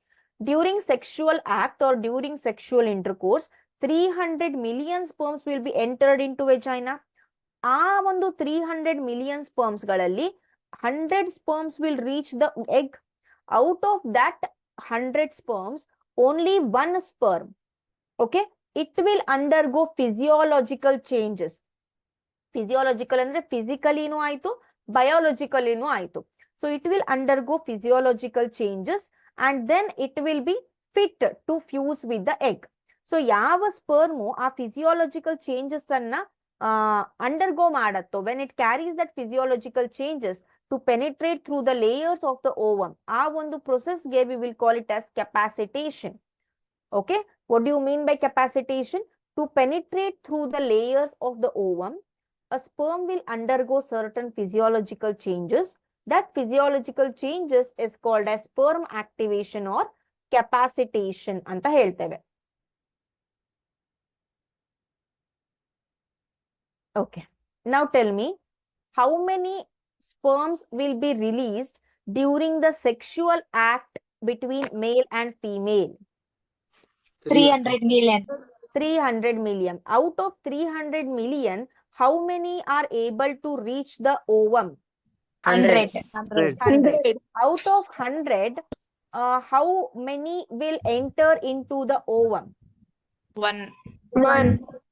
A: During sexual act or during sexual intercourse, 300 million sperms will be entered into vagina. ಆ ಒಂದು 300 million sperms ಗಳಲ್ಲಿ 100 sperms will reach the egg. Out of that 100 sperms, only 1 sperm, okay, it will undergo physiological changes. Physiological ಅಂದ್ರೆ physically ನೂ ಆಯ್ತು, biologically ನೂ ಆಯ್ತು. So it will undergo physiological changes and then it will be fit to fuse with the egg. So ಯಾವ sperm ಆ physiological changes ಅನ್ನ undergo ಮಾಡತ್ತೋ, when it carries that physiological changes to penetrate through the layers of the ovum, ಆ ಒಂದು process ಗೆ we will call it as capacitation. Okay, what do you mean by capacitation? To penetrate through the layers of the ovum, a sperm will undergo certain physiological changes. That physiological changes is called as sperm activation or capacitation anta helteve. Okay, now tell me, how many sperms will be released during the sexual act between male and female?
C: 300 million.
A: 300 million. Out of 300 million, how many are able to reach the ovum?
C: 100.
A: 100. Out of 100, how many will enter into the ovum?
B: 1.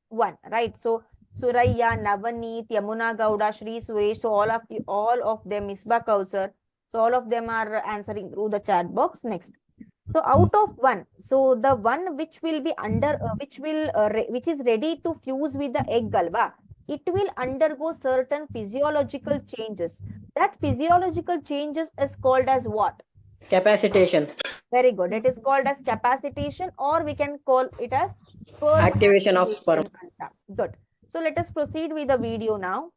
A: 1, right? So Suraya, Navaneet, Yamuna Gowda, Shri Suresh, so all of them, Misbah Kausar, so all of them are answering through the chat box. Next, so out of 1, so the one which will be which is ready to fuse with the egg galva, it will undergo certain physiological changes. That physiological changes is called as what?
F: Capacitation.
A: Very good. It is called as capacitation, or we can call it as sperm
F: Activation of sperm.
A: anta. Good. So let us proceed with the video now.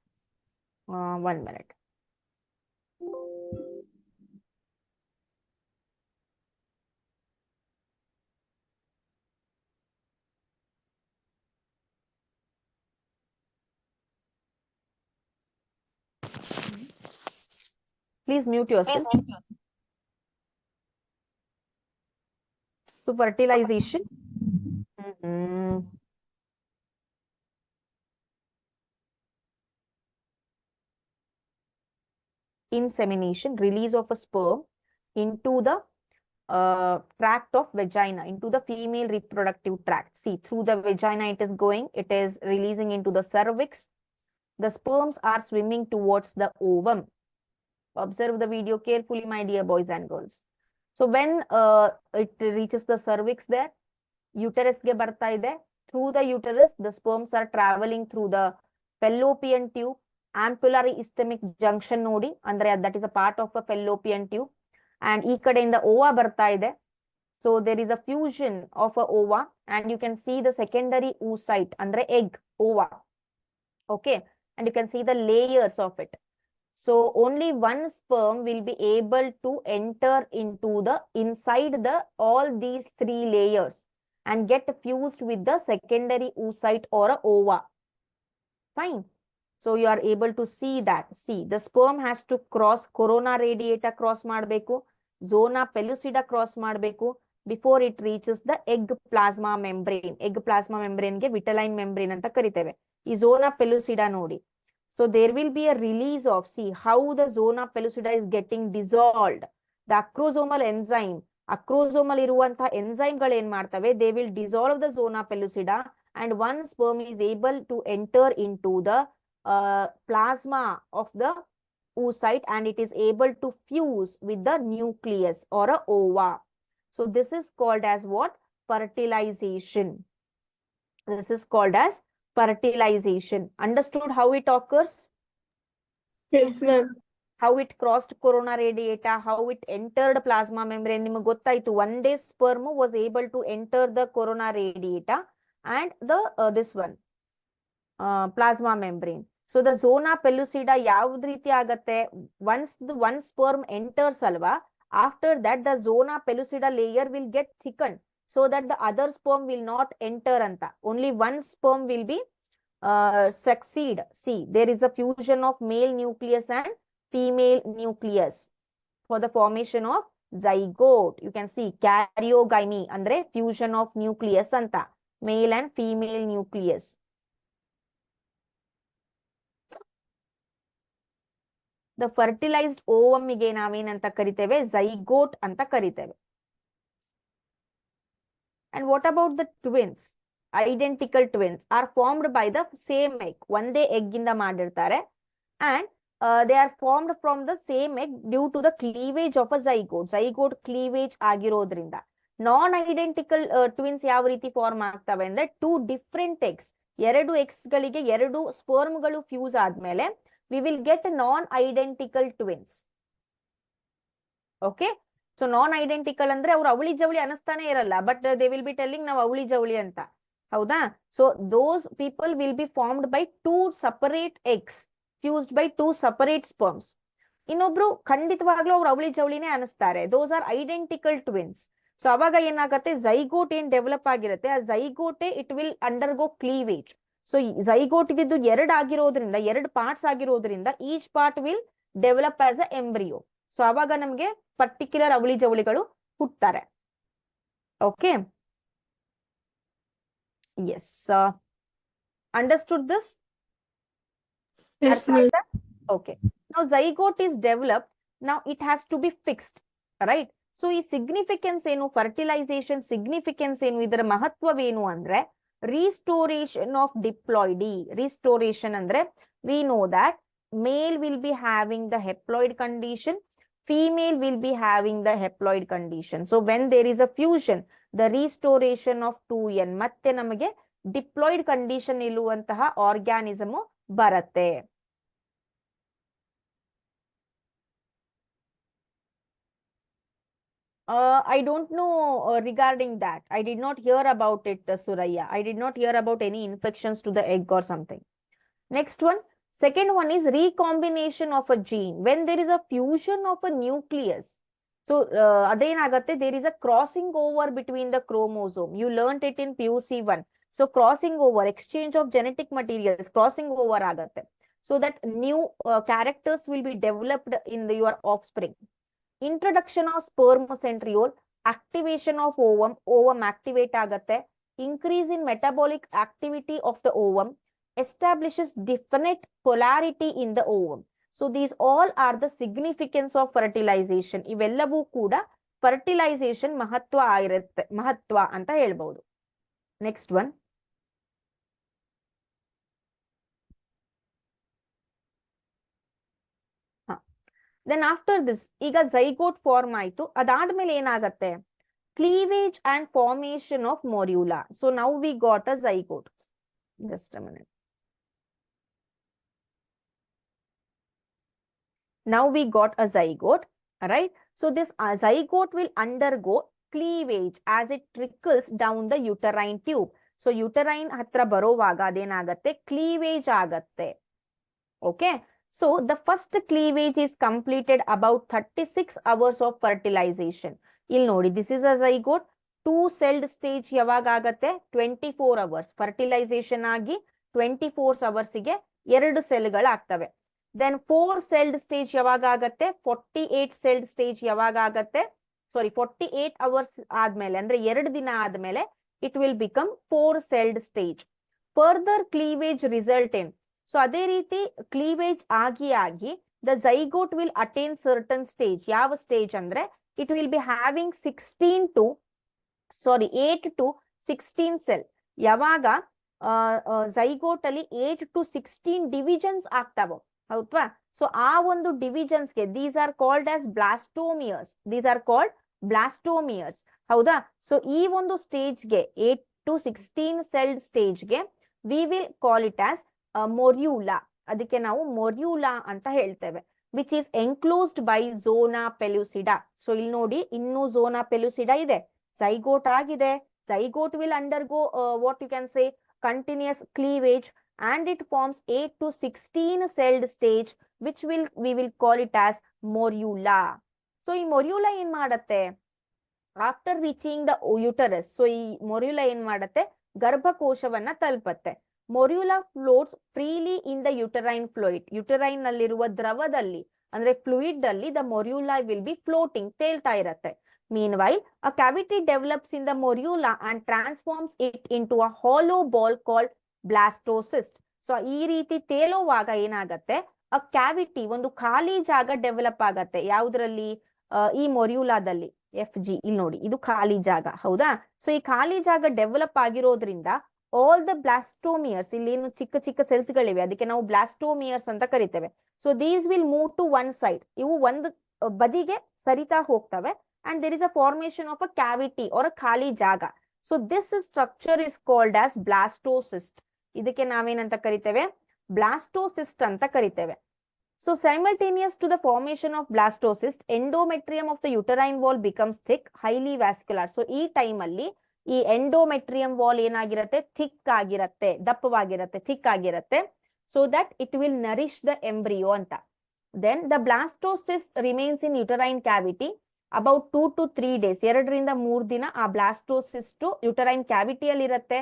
A: 1 minute. Please mute yourself. So fertilization. Insemination, release of a sperm into the tract of vagina, into the female reproductive tract. See, through the vagina it is going, it is releasing into the cervix. The sperms are swimming towards the ovum. Observe the video carefully, my dear boys and girls. So when it reaches the cervix there, ಯುಟರಸ್ಗೆ ಬರ್ತಾ ಇದೆ. Through the uterus the sperms are travelling through the fallopian tube, ampullary isthmic junction ನೋಡಿ, ಅಂದ್ರೆ that is a part of a fallopian tube. And ಈ ಕಡೆಯಿಂದ ova ಬರ್ತಾ ಇದೆ. So there is a fusion of a ova and you can see the secondary oocyte ಅಂದ್ರೆ egg ova. Okay, and you can see the layers of it. So only one sperm will be able to enter into the inside the all these three layers and get fused with the secondary oocyte or a ova. Fine. So you are able to see that. See, the sperm has to cross corona radiata cross ಮಾಡಬೇಕು, zona pellucida cross ಮಾಡಬೇಕು before it reaches the egg plasma membrane. Egg plasma membrane ಗೆ vitelline membrane ಅಂತ ಕರಿತೇವೆ. ಈ zona pellucida ನೋಡಿ. So there will be a release of, see how the zona pellucida is getting dissolved. The acrosomal enzyme, acrosomal ಇರುವಂತಹ enzyme ಗಳು ಏನ್ ಮಾಡ್ತವೆ, they will dissolve the zona pellucida and one sperm is able to enter into the plasma of the oocyte and it is able to fuse with the nucleus or a ova. So this is called as what? Fertilization. This is called as fertilization. Understood how it occurs?
D: Yes, ma'am.
A: How it crossed corona radiata, how it entered plasma membrane. ನಿಮಗೆ ಗೊತ್ತಾಯ್ತು, one day sperm was able to enter the corona radiata and the this one plasma membrane. So the zona pellucida ಯಾವ್ದು ರೀತಿ ಆಗತ್ತೆ, once the one sperm enters ಅಲ್ವಾ, after that the zona pellucida layer will get thickened so that the other sperm will not enter ಅಂತ. Only one sperm will be succeed. See, there is a fusion of male nucleus and female nucleus for the formation of zygote. You can see karyogamy andre fusion of nucleus anta, male and female nucleus. The fertilized ovum ಗೆ ನಾವೇನಂತ ಕರಿತೇವೆ, zygote ಅಂತ ಕರಿತೇವೆ. And what about the twins? Identical twins are formed by the same egg. ಒಂದೇ egg ಇಂದ ಮಾಡಿರ್ತಾರೆ and they are formed from the same egg due to the cleavage of a zygote. Zygote cleavage ಆಗಿರೋದ್ರಿಂದ. ನಾನ್ identical twins ಯಾವ ರೀತಿ form ಆಗ್ತವೆ ಅಂದ್ರೆ, two different eggs, ಎರಡು eggs ಗಳಿಗೆ ಎರಡು ಸ್ಪರ್ಮ್ಗಳು ಫ್ಯೂಸ್ ಆದ್ಮೇಲೆ we will get non-identical twins. Okay, so non-identical ಅಂದ್ರೆ ಅವ್ರು ಅವಳಿ ಜವಳಿ ಅನಿಸ್ತಾನೆ ಇರಲ್ಲ, but they will be telling ನಾವು ಅವಳಿ ಜವಳಿ ಅಂತ, ಹೌದಾ? So those people will be formed by two separate eggs fused by two separate sperms. ಇನ್ನೊಬ್ರು ಖಂಡಿತವಾಗ್ಲೂ ಅವ್ರು ಅವಳಿ ಜವಳಿನೇ ಅನಿಸ್ತಾರೆ, those are identical twins. So ಅವಾಗ ಏನಾಗತ್ತೆ, ಝೈಗೋಟ್ ಏನ್ ಡೆವಲಪ್ ಆಗಿರುತ್ತೆ, ಆ ಝೈಗೋಟೆ it will undergo cleavage. So zygote ಇದ್ದು ಎರಡು ಆಗಿರೋದ್ರಿಂದ, ಎರಡು ಪಾರ್ಟ್ಸ್ ಆಗಿರೋದ್ರಿಂದ each part will develop as a embryo. So ಅವಾಗ ನಮ್ಗೆ ಪರ್ಟಿಕ್ಯುಲರ್ ಅವಳಿ ಜವಳಿಗಳು ಹುಟ್ತಾರೆ. Okay, yes, understood this?
D: Yes, ma'am.
A: Okay, now zygote is developed, now it has to be fixed, right? So ಈ ಸಿಗ್ನಿಫಿಕೆನ್ಸ್ ಏನು, ಫರ್ಟಿಲೈಸೇಷನ್ ಸಿಗ್ನಿಫಿಕೆನ್ಸ್ ಏನು, ಇದರ ಮಹತ್ವವೇನು ಅಂದ್ರೆ, ರಿಸ್ಟೋರೇಷನ್ ಆಫ್ ಡಿಪ್ಲಾಯ್ಡಿ. ರಿಸ್ಟೋರೇಷನ್ ಅಂದ್ರೆ we know that male will be having the haploid condition, female will be having the haploid condition. So when there is a fusion, the restoration of 2n, ಮತ್ತೆ ನಮಗೆ diploid condition ಇರುವಂತಹ organism ಬರುತ್ತೆ. I don't know regarding that. I did not hear about it, Suraya. I did not hear about any infections to the egg or something. Next one. Second one is recombination of a gene. When there is a fusion of a nucleus. So, adenagate, there is a crossing over between the chromosome. You learnt it in PUC 1. So, crossing over, exchange of genetic materials, crossing over agate. So that new characters will be developed in your offspring. Introduction of spermocentriole, activation of ovum, ovum activate agate, increase in metabolic activity of the ovum, establishes definite polarity in the ovum. So these all are the significance of fertilization. ಇವೆಲ್ಲವೂ ಕೂಡ fertilisation ಮಹತ್ವ ಆಗಿರುತ್ತೆ, ಮಹತ್ವ ಅಂತ ಹೇಳ್ಬಹುದು. Next one. Then after this, ಈಗ zygote form ಆಯ್ತು, ಅದಾದ್ಮೇಲೆ ಏನಾಗತ್ತೆ, cleavage and formation of morula. So now we got a zygote. Just a minute. Now we got a zygote, right? So this zygote will undergo cleavage as it trickles down the uterine tube. So uterine hatra ಬರೋವಾಗ ಅದೇನಾಗತ್ತೆ cleavage ಆಗತ್ತೆ. Okay. So the first cleavage is completed about 36 hours of fertilization. ಇಲ್ಲಿ ನೋಡಿ, this is a zygote. 2-celled stage ಯಾವಾಗ ಆಗತ್ತೆ 24 hours. Fertilization ಆಗಿ 24 hours ಗೆ 2 ಸೆಲ್ಗಳಾಗ್ತವೆ. Then 4-celled stage ಯಾವಾಗ ಆಗತ್ತೆ 48-celled stage ಯಾವಾಗ ಆಗತ್ತೆ 48 hours ಆದ್ಮೇಲೆ ಅಂದ್ರೆ 2 ದಿನ ಆದ್ಮೇಲೆ it will become 4-celled stage. Further cleavage result in, so ಅದೇ ರೀತಿ cleavage ಆಗಿ the zygote will attain certain stage. ಯಾವ stage ಅಂದ್ರೆ it will be having 8 to 16 cell. ಯಾವಾಗ zygote ಅಲ್ಲಿ 8 to 16 divisions ಆಗ್ತಾವೋ, ಹೌದಾ? ಸೊ ಆ ಒಂದು ಡಿವಿಷನ್ಸ್ಗೆ these are called as blastomeres. These are called blastomeres. ಹೌದಾ? ಸೊ ಈ ಒಂದು ಸ್ಟೇಜ್ಗೆ 8 to 16 celled ಸ್ಟೇಜ್ಗೆ we will call it as morula. ಅದಕ್ಕೆ ನಾವು morula ಅಂತ ಹೇಳ್ತೇವೆ, which is enclosed by zona pellucida. So ಇಲ್ಲಿ ನೋಡಿ, ಇನ್ನೂ zona pellucida ಇದೆ, zygote ಆಗಿದೆ. Zygote will undergo what you can say continuous cleavage and it forms 8 to 16 celled stage, which we will call it as morula. So ಈ morula ಏನ್ ಮಾಡತ್ತೆ, after reaching the uterus, so ಈ morula ಏನ್ ಮಾಡತ್ತೆ ಗರ್ಭಕೋಶವನ್ನ ತಲುಪತ್ತೆ. Morula floats freely in the uterine fluid. Uterine ನಲ್ಲಿರುವ ದ್ರವದಲ್ಲಿ ಅಂದ್ರೆ fluid ಅಲ್ಲಿ the morula will be floating, ತೇಲ್ತಾ ಇರತ್ತೆ. Meanwhile, a cavity develops in the morula and transforms it into a hollow ball called blastocyst. So ಈ ರೀತಿ ತೇಲುವಾಗ ಏನಾಗತ್ತೆ, a cavity, ಒಂದು ಖಾಲಿ ಜಾಗ ಡೆವಲಪ್ ಆಗತ್ತೆ. ಯಾವ್ದ್ರಲ್ಲಿ? ಈ ಮೊರ್ಯುಲಾದಲ್ಲಿ. FG ಇಲ್ಲಿ ನೋಡಿ, ಇದು ಖಾಲಿ ಜಾಗ, ಹೌದಾ? ಸೊ ಈ ಖಾಲಿ ಜಾಗ ಡೆವಲಪ್ ಆಗಿರೋದ್ರಿಂದ ಆಲ್ ದ ಬ್ಲಾಸ್ಟೋಮಿಯರ್ಸ್, ಇಲ್ಲಿ ಏನು ಚಿಕ್ಕ ಚಿಕ್ಕ ಸೆಲ್ಸ್ ಗಳಿವೆ ಅದಕ್ಕೆ ನಾವು ಬ್ಲಾಸ್ಟೋಮಿಯರ್ಸ್ ಅಂತ ಕರಿತೇವೆ. So these will move to one side. ಇವು ಒಂದು ಬದಿಗೆ ಸರಿತಾ ಹೋಗ್ತವೆ. and there is a formation of a cavity or a ಖಾಲಿ ಜಾಗ. So this structure is called as blastocyst. ಇದಕ್ಕೆ ನಾವೇನಂತ ಕರಿತೇವೆ? blastocyst ಅಂತ ಕರಿತೇವೆ. So simultaneous to the formation of blastocyst, endometrium of the uterine wall becomes thick, highly vascular. So ಈ time ಅಲ್ಲಿ ಈ ಎಂಡೋಮೆಟ್ರಿಯಂ ವಾಲ್ ಏನಾಗಿರತ್ತೆ, ಥಿಕ್ ಆಗಿರತ್ತೆ, ದಪ್ಪವಾಗಿರತ್ತೆ, ಥಿಕ್ ಆಗಿರತ್ತೆ. So that it will nourish the embryo ಅಂತ. Then the blastocyst remains in uterine cavity about 2 to 3 days. 2 ರಿಂದ 3 ದಿನ ಆ blastocyst uterine ಕ್ಯಾವಿಟಿಯಲ್ಲಿ ಇರುತ್ತೆ.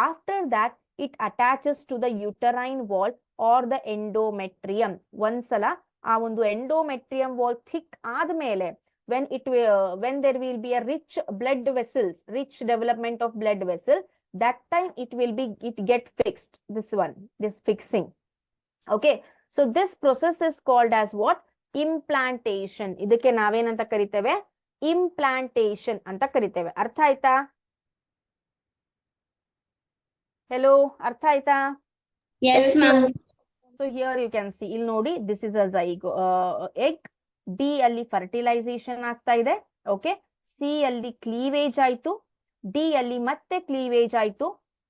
A: After that it attaches to the uterine wall or the endometrium. ಒಂದ್ಸಲ ಆ ಒಂದು ಎಂಡೋಮೆಟ್ರಿಯಂ ವಾಲ್ ಥಿಕ್ ಆದ್ಮೇಲೆ when there will be a rich blood vessels, rich development of blood vessel, that time it get fixed. This fixing. Okay, so this process is called as what? Implantation. ಇದಕ್ಕೆ ನಾವೇನಂತ ಕರಿತೇವೆ? Implantation ಅಂತ ಕರಿತೇವೆ. ಅರ್ಥ ಆಯ್ತಾ? Hello, ಅರ್ಥ ಆಯ್ತಾ?
C: Yes, ma'am.
A: So here you can see, ಇಲ್ಲಿ ನೋಡಿ, this is a egg. B ಅಲ್ಲಿ fertilization ಆಗ್ತಾ ಇದೆ. ಓಕೆ, C ಅಲ್ಲಿ ಕ್ಲೀವೇಜ್ ಆಯ್ತು, D ಅಲ್ಲಿ ಮತ್ತೆ ಕ್ಲೀವೇಜ್ ಆಯ್ತು,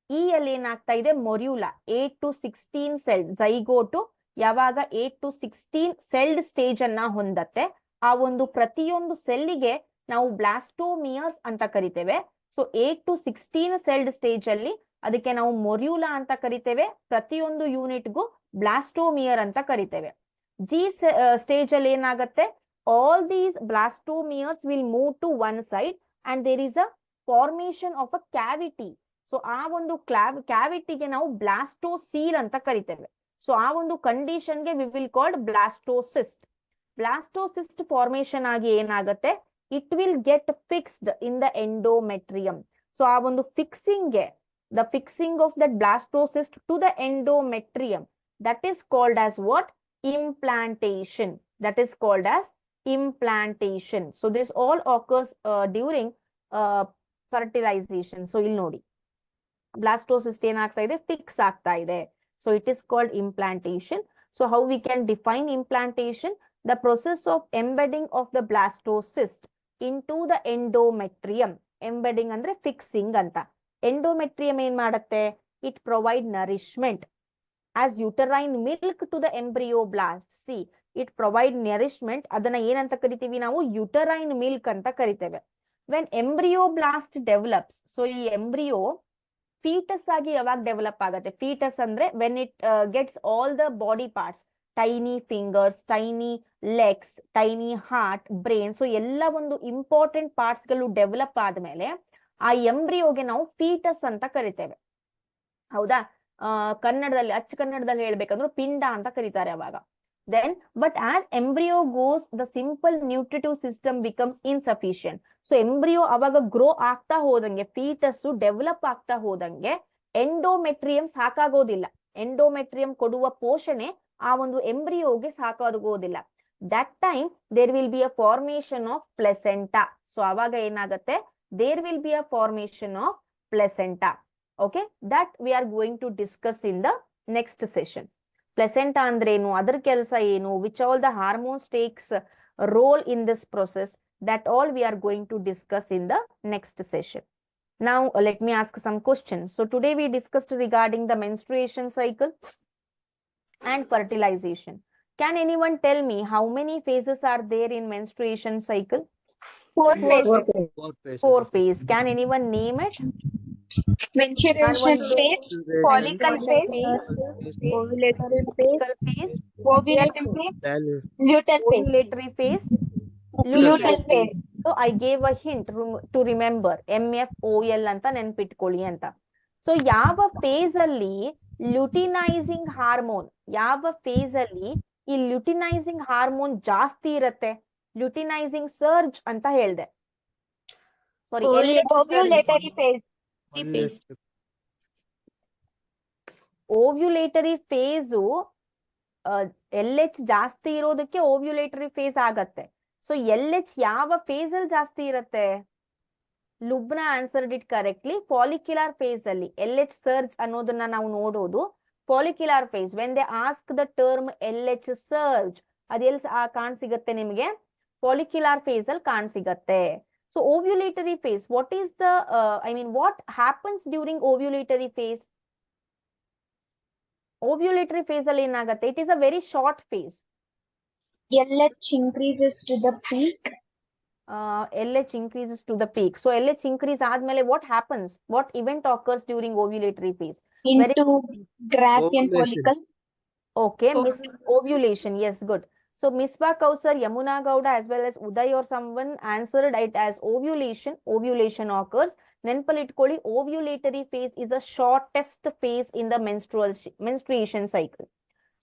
A: E ಅಲ್ಲಿ ಏನಾಗ್ತಾ ಇದೆ? ಮೊರ್ಯುಲಾ 8 to 16 ಸೆಲ್ ಝೈಗೋಟು ಯಾವಾಗ 8 to 16 ಸೆಲ್ಡ್ ಸ್ಟೇಜ್ ಅನ್ನ ಹೊಂದತ್ತೆ, ಆ ಒಂದು ಪ್ರತಿಯೊಂದು ಸೆಲ್ಲಿಗೆ ನಾವು ಬ್ಲಾಸ್ಟೋಮಿಯರ್ಸ್ ಅಂತ ಕರಿತೇವೆ. ಸೊ 8 to 16 ಸೆಲ್ಡ್ ಸ್ಟೇಜ್ ಅಲ್ಲಿ ಅದಕ್ಕೆ ನಾವು ಮೊರ್ಯುಲಾ ಅಂತ ಕರಿತೇವೆ. ಪ್ರತಿಯೊಂದು ಯೂನಿಟ್ಗೂ ಬ್ಲಾಸ್ಟೋಮಿಯರ್ ಅಂತ ಕರಿತೇವೆ. G ಸ್ಟೇಜ್ ಅಲ್ಲಿ ಏನಾಗತ್ತೆ, all these blastomeres will move to one side and there is a formation of a cavity. So ಆ ಒಂದು ಕ್ಯಾವಿಟಿಗೆ ನಾವು ಬ್ಲಾಸ್ಟೋಸೀಲ್ ಅಂತ ಕರಿತೇವೆ. ಸೊ ಆ ಒಂದು ಕಂಡೀಷನ್ಗೆ we will called blastocyst. Blastocyst formation ಆಗಿ ಏನಾಗುತ್ತೆ, it will get fixed in the endometrium. So ಆ ಒಂದು ಫಿಕ್ಸಿಂಗ್ಗೆ, the fixing of that blastocyst to the endometrium, that is called as what? Implantation. That is called as implantation. So this all occurs during fertilization. So ಇಲ್ಲಿ ನೋಡಿ, blastocyst ಏನಾಗ್ತಾ ಇದೆ, fix ಆಗ್ತಾ ಇದೆ. So it is called implantation. So how we can define implantation? The process of embedding of the blastocyst into the endometrium. Embedding ಅಂದ್ರೆ fixing ಅಂತ. Endometrium ಏನ್ ಮಾಡುತ್ತೆ? It provide nourishment as uterine milk to the embryoblast. See, it provide nourishment. ಅದನ್ನ ಏನಂತ ಕರಿತೀವಿ ನಾವು? Uterine milk ಅಂತ ಕರಿತೇವೆ. When embryoblast develops, so ಈ embryo fetus ಆಗಿ ಯಾವಾಗ ಡೆವಲಪ್ ಆಗುತ್ತೆ? Fetus ಅಂದ್ರೆ when it gets all the body parts, tiny fingers, tiny legs, tiny heart, brain, so ಎಲ್ಲ ಒಂದು ಇಂಪಾರ್ಟೆಂಟ್ ಪಾರ್ಟ್ಸ್ ಗಳು ಡೆವಲಪ್ ಆದ್ಮೇಲೆ ಆ ಎಂಬ್ರಿಯೋಗೆ ನಾವು ಫೀಟಸ್ ಅಂತ ಕರಿತೇವೆ. ಹೌದಾ? ಕನ್ನಡದಲ್ಲಿ ಅಚ್ಚ ಕನ್ನಡದಲ್ಲಿ ಹೇಳ್ಬೇಕಂದ್ರೆ ಪಿಂಡ ಅಂತ ಕರೀತಾರೆ ಅವಾಗ. Then, but as embryo goes, the simple nutritive system becomes insufficient. So embryo ಅವಾಗ ಗ್ರೋ ಆಗ್ತಾ ಹೋದಂಗೆ, ಫೀಟಸ್ ಡೆವಲಪ್ ಆಗ್ತಾ ಹೋದಂಗೆ ಎಂಡೋಮೆಟ್ರಿಯಂ ಸಾಕಾಗೋದಿಲ್ಲ. ಎಂಡೋಮೆಟ್ರಿಯಂ ಕೊಡುವ ಪೋಷಣೆ ಆ ಒಂದು ಎಂಬ್ರಿಯೋಗೆ ಸಾಕಾಗೋದಿಲ್ಲ. That time there will be a formation of placenta. So ಅವಾಗ ಏನಾಗುತ್ತೆ? There will be a formation of placenta. Okay, that we are going to discuss in the next session. Placenta ಅಂದ್ರೇನು, ಅದರ ಕೆಲಸ ಏನು, which all the hormones takes role in this process, that all we are going to discuss in the next session. Now let me ask some questions. So today we discussed regarding the menstruation cycle and fertilization. Can anyone tell me how many phases are there in menstruation cycle?
C: 4 phases.
E: 4 phases.
A: 4 phases. Can anyone name it?
C: Menstruation phase, follicle phase,
A: Ovulatory phase,
C: ovulating phase, luteal phase.
A: ovulatory phase,
C: Luteal phase.
A: So I gave a hint to remember MFOL ಅಂತ ನೆನ್ಪಿಟ್ಕೊಳ್ಳಿ ಅಂತ. So ಯಾವ phase ಅಲ್ಲಿ luteinising hormone, ಯಾವ phase ಅಲ್ಲಿ ಈ luteinizing hormone ಜಾಸ್ತಿ ಇರತ್ತೆ? ಲ್ಯೂಟಿನೈಸಿಂಗ್ ಸರ್ಜ್ ಅಂತ ಹೇಳ್ದೆ. Sorry,
C: Ovulatory phase.
A: Ovulatory phase LH ಜಾಸ್ತಿ ಇರೋದಕ್ಕೆ ಓವ್ಯುಲೇಟರಿ ಫೇಸ್ ಆಗತ್ತೆ. ಸೊ LH ಯಾವ ಫೇಸ್ ಅಲ್ಲಿ ಜಾಸ್ತಿ ಇರತ್ತೆ? Lubna answered it correctly. Follicular phase ಅಲ್ಲಿ LH ಸರ್ಜ್ ಅನ್ನೋದನ್ನ ನಾವು ನೋಡೋದು follicular phase. When they ask the term LH surge, ಅದೆಲ್ಲಿ ಕಾಣ್ಸಿಗತ್ತೆ ನಿಮಗೆ? ಫಾಲಿಕ್ಯುಲರ್ ಫೇಸ್ ಅಲ್ಲಿ ಕಾಣ್ಸಿಗತ್ತೆ. So ovulatory phase, what is the what happens during ovulatory phase? Ovulatory phase ಅಲ್ಲಿ ಏನಾಗುತ್ತೆ? It is a very short face.
C: LH increases to the peak.
A: LH increases to the peak. So LH increase ಆದ್ಮೇಲೆ what happens? What event occurs during ovulatory phase?
C: Into Graafian
E: Ovulation.
C: follicle.
A: Okay, ovulation. Yes, good. So Misbah Kausar, Yamuna Gowda, as well as Uday or someone answered it as ovulation. Ovulation occurs. ನೆನ್ಪಲ್ಲಿಟ್ಕೊಳ್ಳಿ, ovulatory phase is the shortest phase in the menstruation cycle.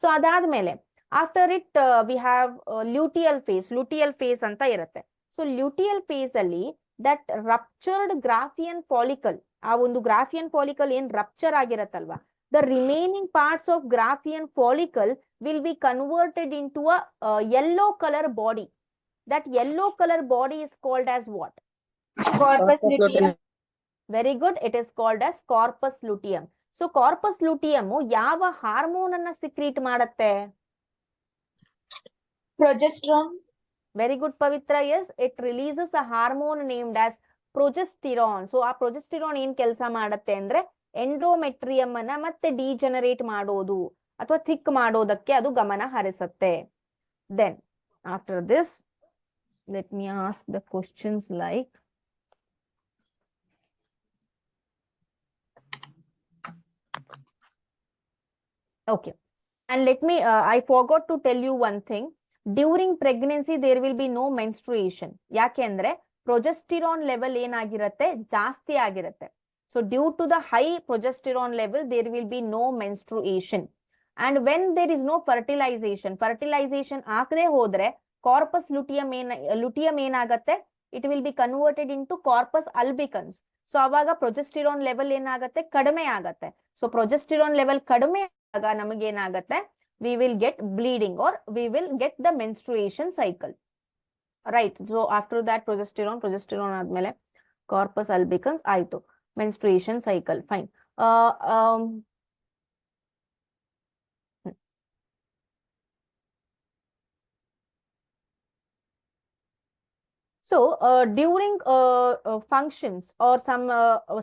A: So ಅದಾದ್ಮೇಲೆ after it we have luteal phase. Luteal phase ಅಂತ ಇರುತ್ತೆ. So luteal phase ಅಲ್ಲಿ that ruptured Graafian follicle, ಆ ಒಂದು Graafian follicle ಏನ್ rupture ಆಗಿರತ್ತಲ್ವಾ, the remaining parts of Graafian follicle will be converted into a yellow color body. That yellow color body is called as what?
C: Corpus luteum.
A: Very good. It is called as corpus luteum. So corpus luteum ಯಾವ hormone ಅನ್ನ secrete ಮಾಡುತ್ತೆ?
C: Progesterone.
A: Very good, Pavitra. Yes, it releases a hormone named as progesterone. So ಆ progesterone ಏನ್ ಕೆಲಸ ಮಾಡುತ್ತೆ ಅಂದ್ರೆ endometrium ಅನ್ನ ಮತ್ತೆ ಡಿಜನರೇಟ್ ಮಾಡೋದು ಅಥವಾ ಥಿಕ್ ಮಾಡೋದಕ್ಕೆ ಅದು ಗಮನ ಹರಿಸುತ್ತೆ. Then after this, let me ask the questions like, okay, and let me I forgot to tell you one thing. During pregnancy there will be no menstruation. ಯಾಕೆಂದ್ರೆ ಪ್ರೊಜೆಸ್ಟಿರಾನ್ ಲೆವೆಲ್ ಏನಾಗಿರುತ್ತೆ? ಜಾಸ್ತಿ ಆಗಿರುತ್ತೆ. So due to the high progesterone level, there will be no menstruation. And when there is no fertilization, fertilization ಆಗದೆ ಹೋದ್ರೆ corpus luteum ಏನಾಗತ್ತೆ? It will be converted into corpus albicans. So ಅವಾಗ progesterone level ಏನಾಗತ್ತೆ? ಕಡಿಮೆ ಆಗತ್ತೆ. So progesterone level ಕಡಿಮೆ ಆಗ ನಮಗೆ ಏನಾಗತ್ತೆ? We will get bleeding or we will get the menstruation cycle. Right. So after that progesterone ಆದ್ಮೇಲೆ corpus albicans ಆಯ್ತು. Menstruation cycle, fine. So during functions or some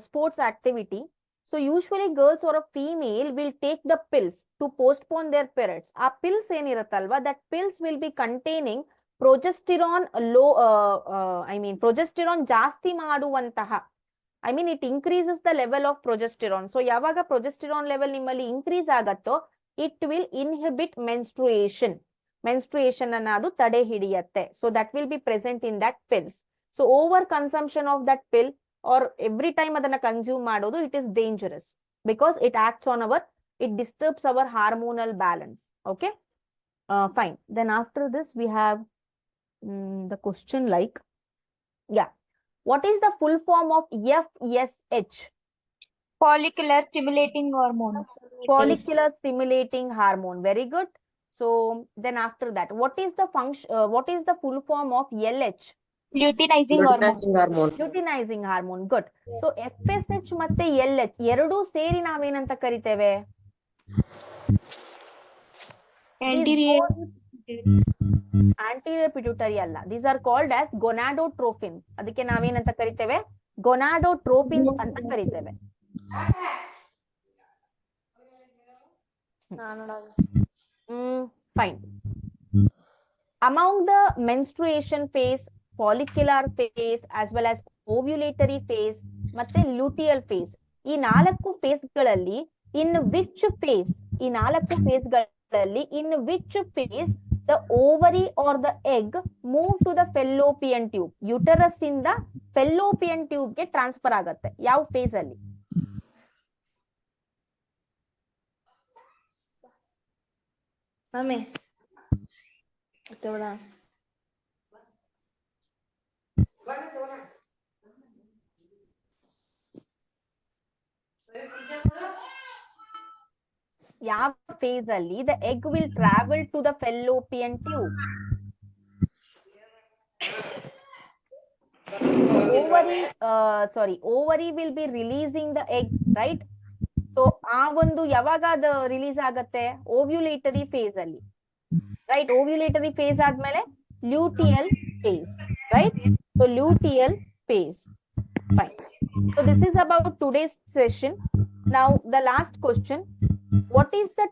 A: sports activity, so usually girls or a female will take the pills to postpone their periods. ಆ pills ಏನಿರುತ್ತಲ್ವಾ, that pills will be containing progesterone low, progesterone ಜಾಸ್ತಿ ಮಾಡುವಂತಹ, I mean it increases the level of progesterone. So ಯಾವಾಗ progesterone level ನಿಮ್ಮಲ್ಲಿ increase ಆಗತ್ತೋ, it will inhibit menstruation. Menstruation ಅನ್ನೋದು ತಡೆ ಹಿಡಿಯತ್ತೆ. So that will be present in that pills. So over consumption of that pill or every time ಅದನ್ನ consume ಮಾಡೋದು, it is dangerous because it acts on our, it disturbs our hormonal balance. Okay, fine. Then after this we have the question like, yeah, what is the full form of FSH?
G: Follicular stimulating hormone.
A: Follicular stimulating hormone. Very good. So then after that, what is the function? What is the full form of LH?
G: Luteinizing hormone.
F: Luteinizing hormone.
A: Luteinizing hormone. Good. So FSH ಮತ್ತೆ LH ಎರಡೂ ಸೇರಿ ನಾವೇನಂತ ಕರಿತೇವೆ?
G: Anterior.
A: Anterior pituitary ಅಲ್ಲ. These are called as gonadotropins. ಅದಕ್ಕೆ ನಾವೇನಂತ ಕರಿತೇವೆ? gonadotropins ಅಂತ ಕರಿತೇವೆ. Fine. Among the menstruation phase, follicular phase, as well as ovulatory phase, ಮತ್ತೆ luteal phase, ಈ 4 ಫೇಸ್ಗಳಲ್ಲಿ in which phase, ಈ 4 ಫೇಸ್ಗಳಲ್ಲಿ in which phase the ovary or the egg move to the fallopian tube? Uterus ಇಂದ fallopian tube ಗೆ transfer ಆಗತ್ತೆ. ಯಾವ phase ಅಲ್ಲಿ?
B: Mami.
A: ಯಾವ phase ಅಲ್ಲಿ the egg will travel to the fallopian tube? Ovary will be releasing the egg, right? So ಆ ಒಂದು ಯಾವಾಗ ಅದು ರಿಲೀಸ್ ಆಗತ್ತೆ? ಓವ್ಯುಲೇಟರಿ ಫೇಸ್ ಅಲ್ಲಿ, right? ಓವ್ಯುಲೇಟರಿ ಫೇಸ್ ಆದ್ಮೇಲೆ luteal phase, right? So luteal phase. Fine. So this is about today's session. Now the last question, what is the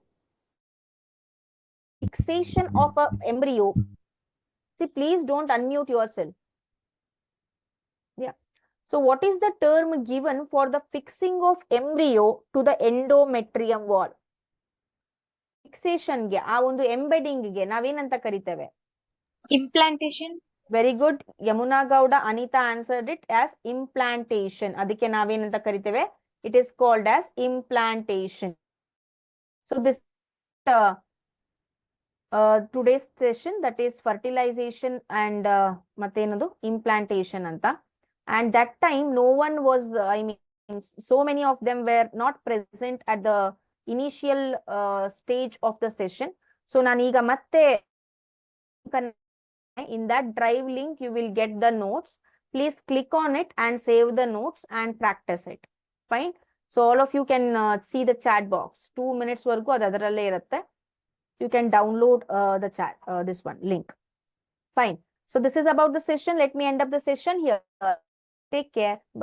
A: fixation of a embryo? See, please don't unmute yourself. Yeah. So what is the term given for the fixing of embryo to the endometrium wall? Fixation ಗೆ, ಆ ಒಂದು embedding ಗೆ ನಾವೇನಂತ ಕರಿತೇವೆ?
G: Implantation.
A: Very good. Yamuna Gowda, Anita answered it as implantation. ಅದಕ್ಕೆ ನಾವೇನಂತ ಕರಿತೇವೆ? It is called as implantation. So this today's session, that is fertilization and ಮತ್ತೇನದು implantation ಅಂತ. And that time no one was, so many of them were not present at the initial stage of the session. So ನಾನೀಗ ಮತ್ತೆ in that drive link you will get the notes. Please click on it and save the notes and practice it. Fine. So all of you can see the chat box. 2 minutes ವರೆಗೂ ಅದು ಅದರಲ್ಲೇ ಇರುತ್ತೆ. You can download the chat, this one link. Fine. So this is about the session. Let me end up the session here. Take care. Bye.